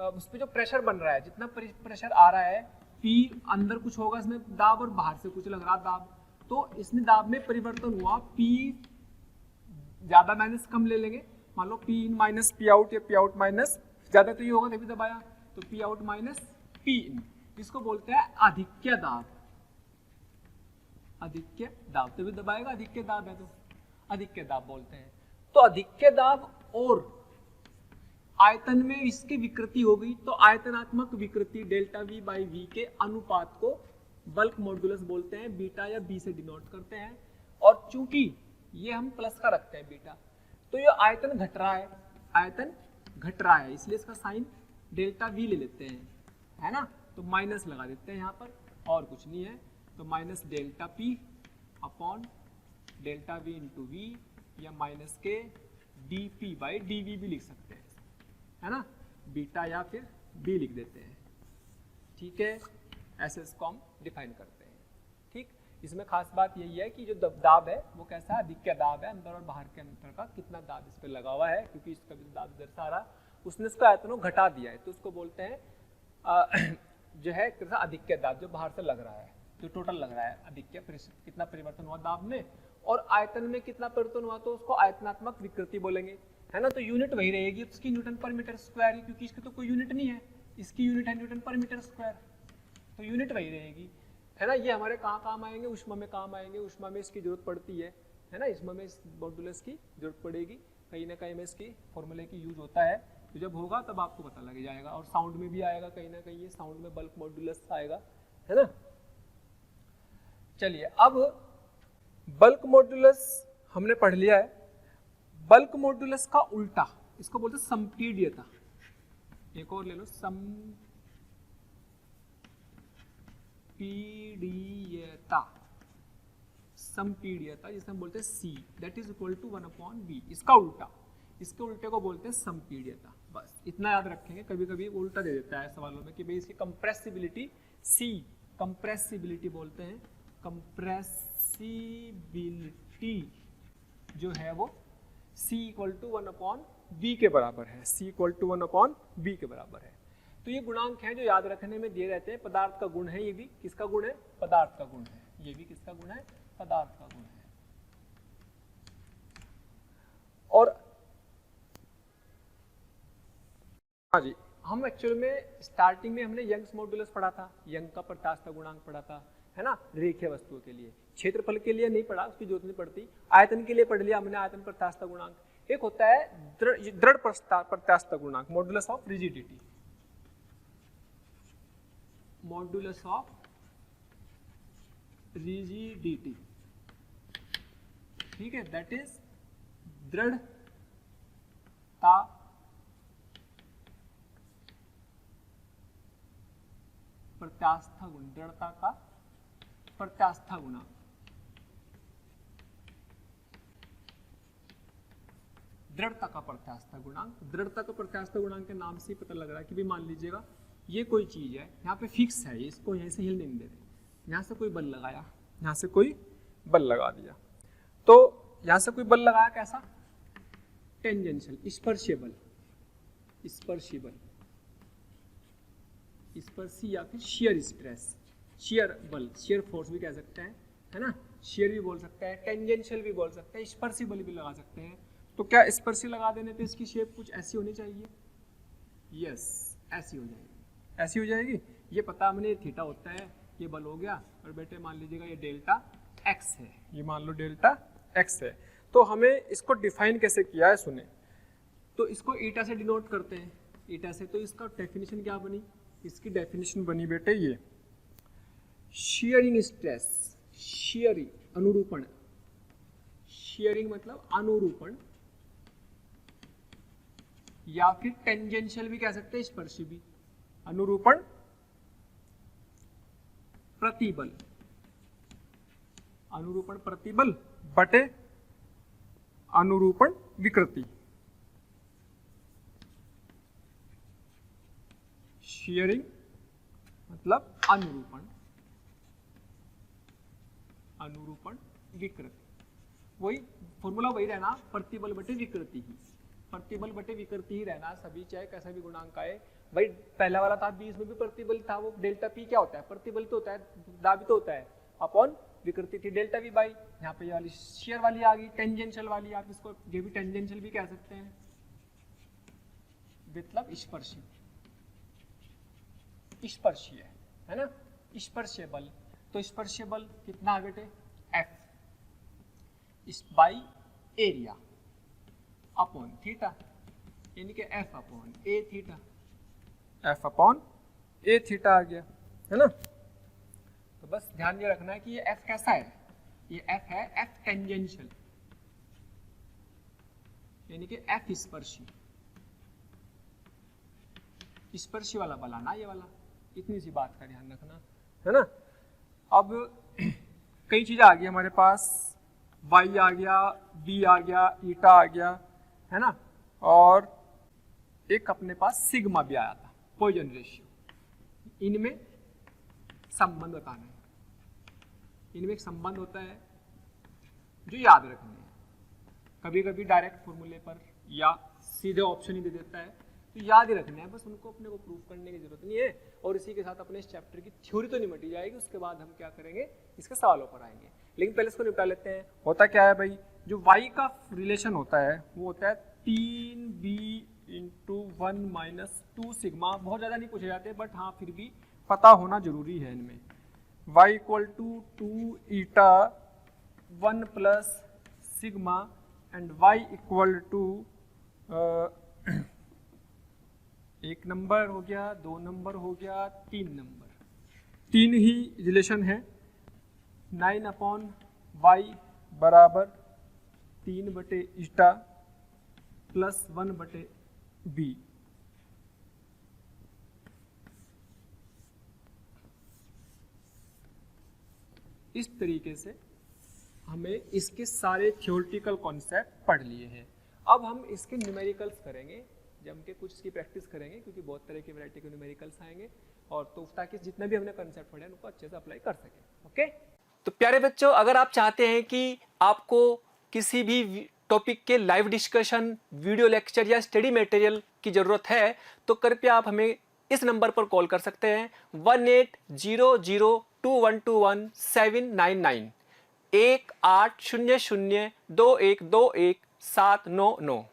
उस पर जो प्रेशर बन रहा है, जितना प्रेशर आ रहा है, P अंदर कुछ होगा इसमें दाब और बाहर से कुछ लग रहा दाब, तो इसमें दाब में परिवर्तन हुआ, P ज्यादा माइनस कम ले लेंगे, मान लो P इन माइनस P आउट या P आउट माइनस ज्यादा, तो ये होगा तभी दबाया, तो P आउट माइनस P इन, इसको बोलते हैं अधिक्य दाब, तभी दबाएगा, अधिक्य दाब है। तो अधिक्य दाब बोलते हैं। तो अधिक्य दाब और आयतन में इसकी विकृति हो गई, तो आयतनात्मक विकृति डेल्टा वी बाई वी के अनुपात को बल्क मॉड्यूलस बोलते हैं, बीटा या बी से डिनोट करते हैं। और चूंकि ये हम प्लस का रखते हैं बीटा, तो ये आयतन घट रहा है, आयतन घट रहा है, इसलिए इसका साइन डेल्टा वी ले लेते हैं, है ना। तो माइनस लगा देते हैं यहाँ पर, और कुछ नहीं है, तो minus delta P upon delta V into V, या minus K D P by D V भी लिख सकते हैं, है ना, बीटा या फिर बी लिख देते हैं, ठीक है। ऐसे इसको हम डिफाइन करते हैं, ठीक। इसमें खास बात यही है कि जो दाब है वो कैसा है, अधिक्य दाब है, अंदर और बाहर के अंतर का कितना दाब इस पर लगा हुआ है, क्योंकि इसका भी दाब इधर से आ रहा, उसने इसको आयतनों घटा दिया है, तो उसको बोलते हैं जो है कैसा अधिक्य दाब, जो बाहर से लग रहा है, जो टोटल लग रहा है अधिक्य, कितना परिवर्तन हुआ दाब में और आयतन में कितना परिवर्तन हुआ, तो उसको आयतनात्मक विकृति बोलेंगे, है ना। तो यूनिट वही रहेगी उसकी, न्यूटन पर मीटर स्क्वायर ही, क्योंकि इसकी तो कोई यूनिट नहीं है, इसकी यूनिट है न्यूटन पर मीटर स्क्वायर, तो यूनिट वही रहेगी, है ना। ये हमारे कहाँ काम आएंगे, ऊष्मा में काम आएंगे, ऊष्मा में इसकी जरूरत पड़ती है ना, ऊष्मा में इस मॉड्यूलस की जरूरत पड़ेगी, कहीं ना कहीं में इसकी फॉर्मूले की यूज होता है, तो जब होगा तब आपको पता लग जाएगा। और साउंड में भी आएगा कहीं ना कहीं, ये साउंड में बल्क मॉड्यूलस आएगा, है ना। चलिए, अब बल्क मॉड्यूलस हमने पढ़ लिया है। बल्क मॉड्यूलस का उल्टा, इसको बोलते हैं संपीड्यता। एक और ले लो, संपीड्यता, संपीड्यता जिसे हम बोलते हैं C, that is equal to 1/V। इसका उल्टा, इसके उल्टे को बोलते हैं संपीड्यता। बस इतना याद रखेंगे, कभी कभी उल्टा दे देता है सवालों में कि भाई इसकी कंप्रेसिबिलिटी C, कंप्रेसिबिलिटी बोलते हैं, कंप्रेसिबिलिटी जो है वो C इक्वल टू 1/V के बराबर है, C इक्वल टू 1/V के बराबर है। तो ये गुणांक हैं जो याद रखने में दिए रहते हैं। पदार्थ का गुण है, ये भी किसका गुण है, पदार्थ का गुण है, ये भी किसका गुण है, पदार्थ का गुण है। और हाँ जी, हम एक्चुअल में स्टार्टिंग में हमने यंग्स मॉड्यूलस पढ़ा था, यंग का प्रत्यास्थ गुणांक पढ़ा था, है ना, रेखीय वस्तुओं के लिए। क्षेत्रफल के लिए नहीं पढ़ा, उसकी जरूरत नहीं पड़ती। आयतन के लिए पढ़ लिया हमने, आयतन प्रत्यास्थ गुणांक। एक होता है दृढ़ प्रत्यास्थ गुणांक, modulus of rigidity, modulus of rigidity, ठीक है, दैट इज दृढ़ता प्रत्यास्थ गुण, दृढ़ता का प्रत्यास्थ गुणांक। दृढ़ता का प्रत्यास्थ गुणांक, दृढ़ता का प्रत्यास्थ गुणांक के नाम से ही पता लग रहा है कि भी मान लीजिएगा ये कोई चीज है, यहाँ पे फिक्स है, इसको यहीं से हिलने नहीं दे रहे, यहाँ से कोई बल लगाया, यहाँ से कोई बल लगा दिया, तो यहाँ से कोई बल लगाया कैसा, टेंजेंशियल, स्पर्शीय बल, स्पर्शीय बल, स्पर्शी या फिर शियर स्ट्रेस, शियर बल, शियर फोर्स भी कह सकते हैं, है ना, शियर भी बोल सकते हैं, टेंजेंशियल भी बोल सकते हैं, स्पर्शी बल भी लगा सकते हैं। तो क्या स्पर्शी लगा देने पे इसकी शेप कुछ ऐसी होनी चाहिए, यस, ऐसी हो जाएगी, ऐसी हो जाएगी। ये पता हमने, ये थीटा होता है, ये बल हो गया, और बेटे मान लीजिएगा ये डेल्टा एक्स है, ये मान लो डेल्टा एक्स है। तो हमें इसको डिफाइन कैसे किया है, सुने, तो इसको ईटा से डिनोट करते हैं, ईटा से। तो इसका डेफिनेशन क्या बनी, इसकी डेफिनेशन बनी बेटे ये, शियरिंग स्ट्रेस, शियरिंग अनुरूपण, शियरिंग मतलब अनुरूपण, या फिर टेंजेंशियल भी कह सकते हैं, स्पर्शी भी, अनुरूपण प्रतिबल, अनुरूपण प्रतिबल बटे अनुरूपण विकृति, शियरिंग मतलब अनुरूपण, अनुरूपण विकृति, वही फॉर्मूला वही रहना, प्रतिबल बटे विकृति ही, प्रतिबल बटे विकृति ही रहना, सभी चाहे कैसा भी गुणांक आए। भाई पहला वाला था 20 में भी प्रतिबल था, वो डेल्टा पी क्या होता है, प्रतिबल तो होता है, दाब तो होता है, अपॉन विकृति थी डेल्टा वी बाई, यहाँ पे ये वाली शियर वाली आ गई, टेंजेंशियल वाली, आप इसको ये भी टेंजेंशियल भी कह सकते हैं, मतलब स्पर्शी, स्पर्शीय है ना, स्पर्शीय बल। तो स्पर्शीय बल कितना है बेटे, F, इस बाई एरिया अपॉन थीटा, यानी कि एफ अपॉन ए थीटा, एफ अपॉन ए थीटा आ गया, है ना। तो बस ध्यान ये रखना है कि ये एफ कैसा है, ये एफ है एफ टेंजेंशियल, यानी कि एफ स्पर्शी, स्पर्शी वाला बनाना ये वाला, इतनी सी बात का ध्यान रखना, है ना। अब कई चीजें आ गई हमारे पास, y आ गया, b आ गया, ईटा आ गया, है ना, और एक अपने पास सिग्मा भी आया था, पॉइजन रेशियो। इनमें संबंध बताना है, इनमें एक संबंध होता है जो याद रखना है, कभी कभी डायरेक्ट फॉर्मूले पर या सीधे ऑप्शन ही दे देता है, तो याद ही रखना है, बस उनको अपने को प्रूफ करने की जरूरत नहीं है। और इसी के साथ अपने इस चैप्टर की थ्योरी तो निपटी जाएगी, उसके बाद हम क्या करेंगे, इसके सवालों पर आएंगे। लेकिन पहले इसको निपटा लेते हैं। होता क्या है भाई, जो y का रिलेशन होता है वो होता है 3b इंटू 1 माइनस 2 सिग्मा। बहुत ज़्यादा नहीं पूछे जाते, बट हाँ फिर भी पता होना जरूरी है इनमें। y equal to 2 eta 1 plus sigma and y equal to 1 number हो गया, 2 नंबर हो गया, 3 नंबर, 3 ही रिलेशन है। 9 अपॉन y बराबर 3 बटे ईटा प्लस 1 बटे b। इस तरीके से हमें इसके सारे थ्योरेटिकल कॉन्सेप्ट पढ़ लिए हैं। अब हम इसके न्यूमेरिकल्स करेंगे, जम के कुछ इसकी प्रैक्टिस करेंगे, क्योंकि बहुत तरह की वैरायटी के न्यूमेरिकल्स आएंगे, और तो ताकि जितने भी हमने कॉन्सेप्ट पढ़े उनको अच्छे से अप्लाई कर सकें। ओके, तो प्यारे बच्चों, अगर आप चाहते हैं कि आपको किसी भी टॉपिक के लाइव डिस्कशन, वीडियो लेक्चर या स्टडी मटेरियल की ज़रूरत है, तो कृपया आप हमें इस नंबर पर कॉल कर सकते हैं 18002121 799 18002121 799।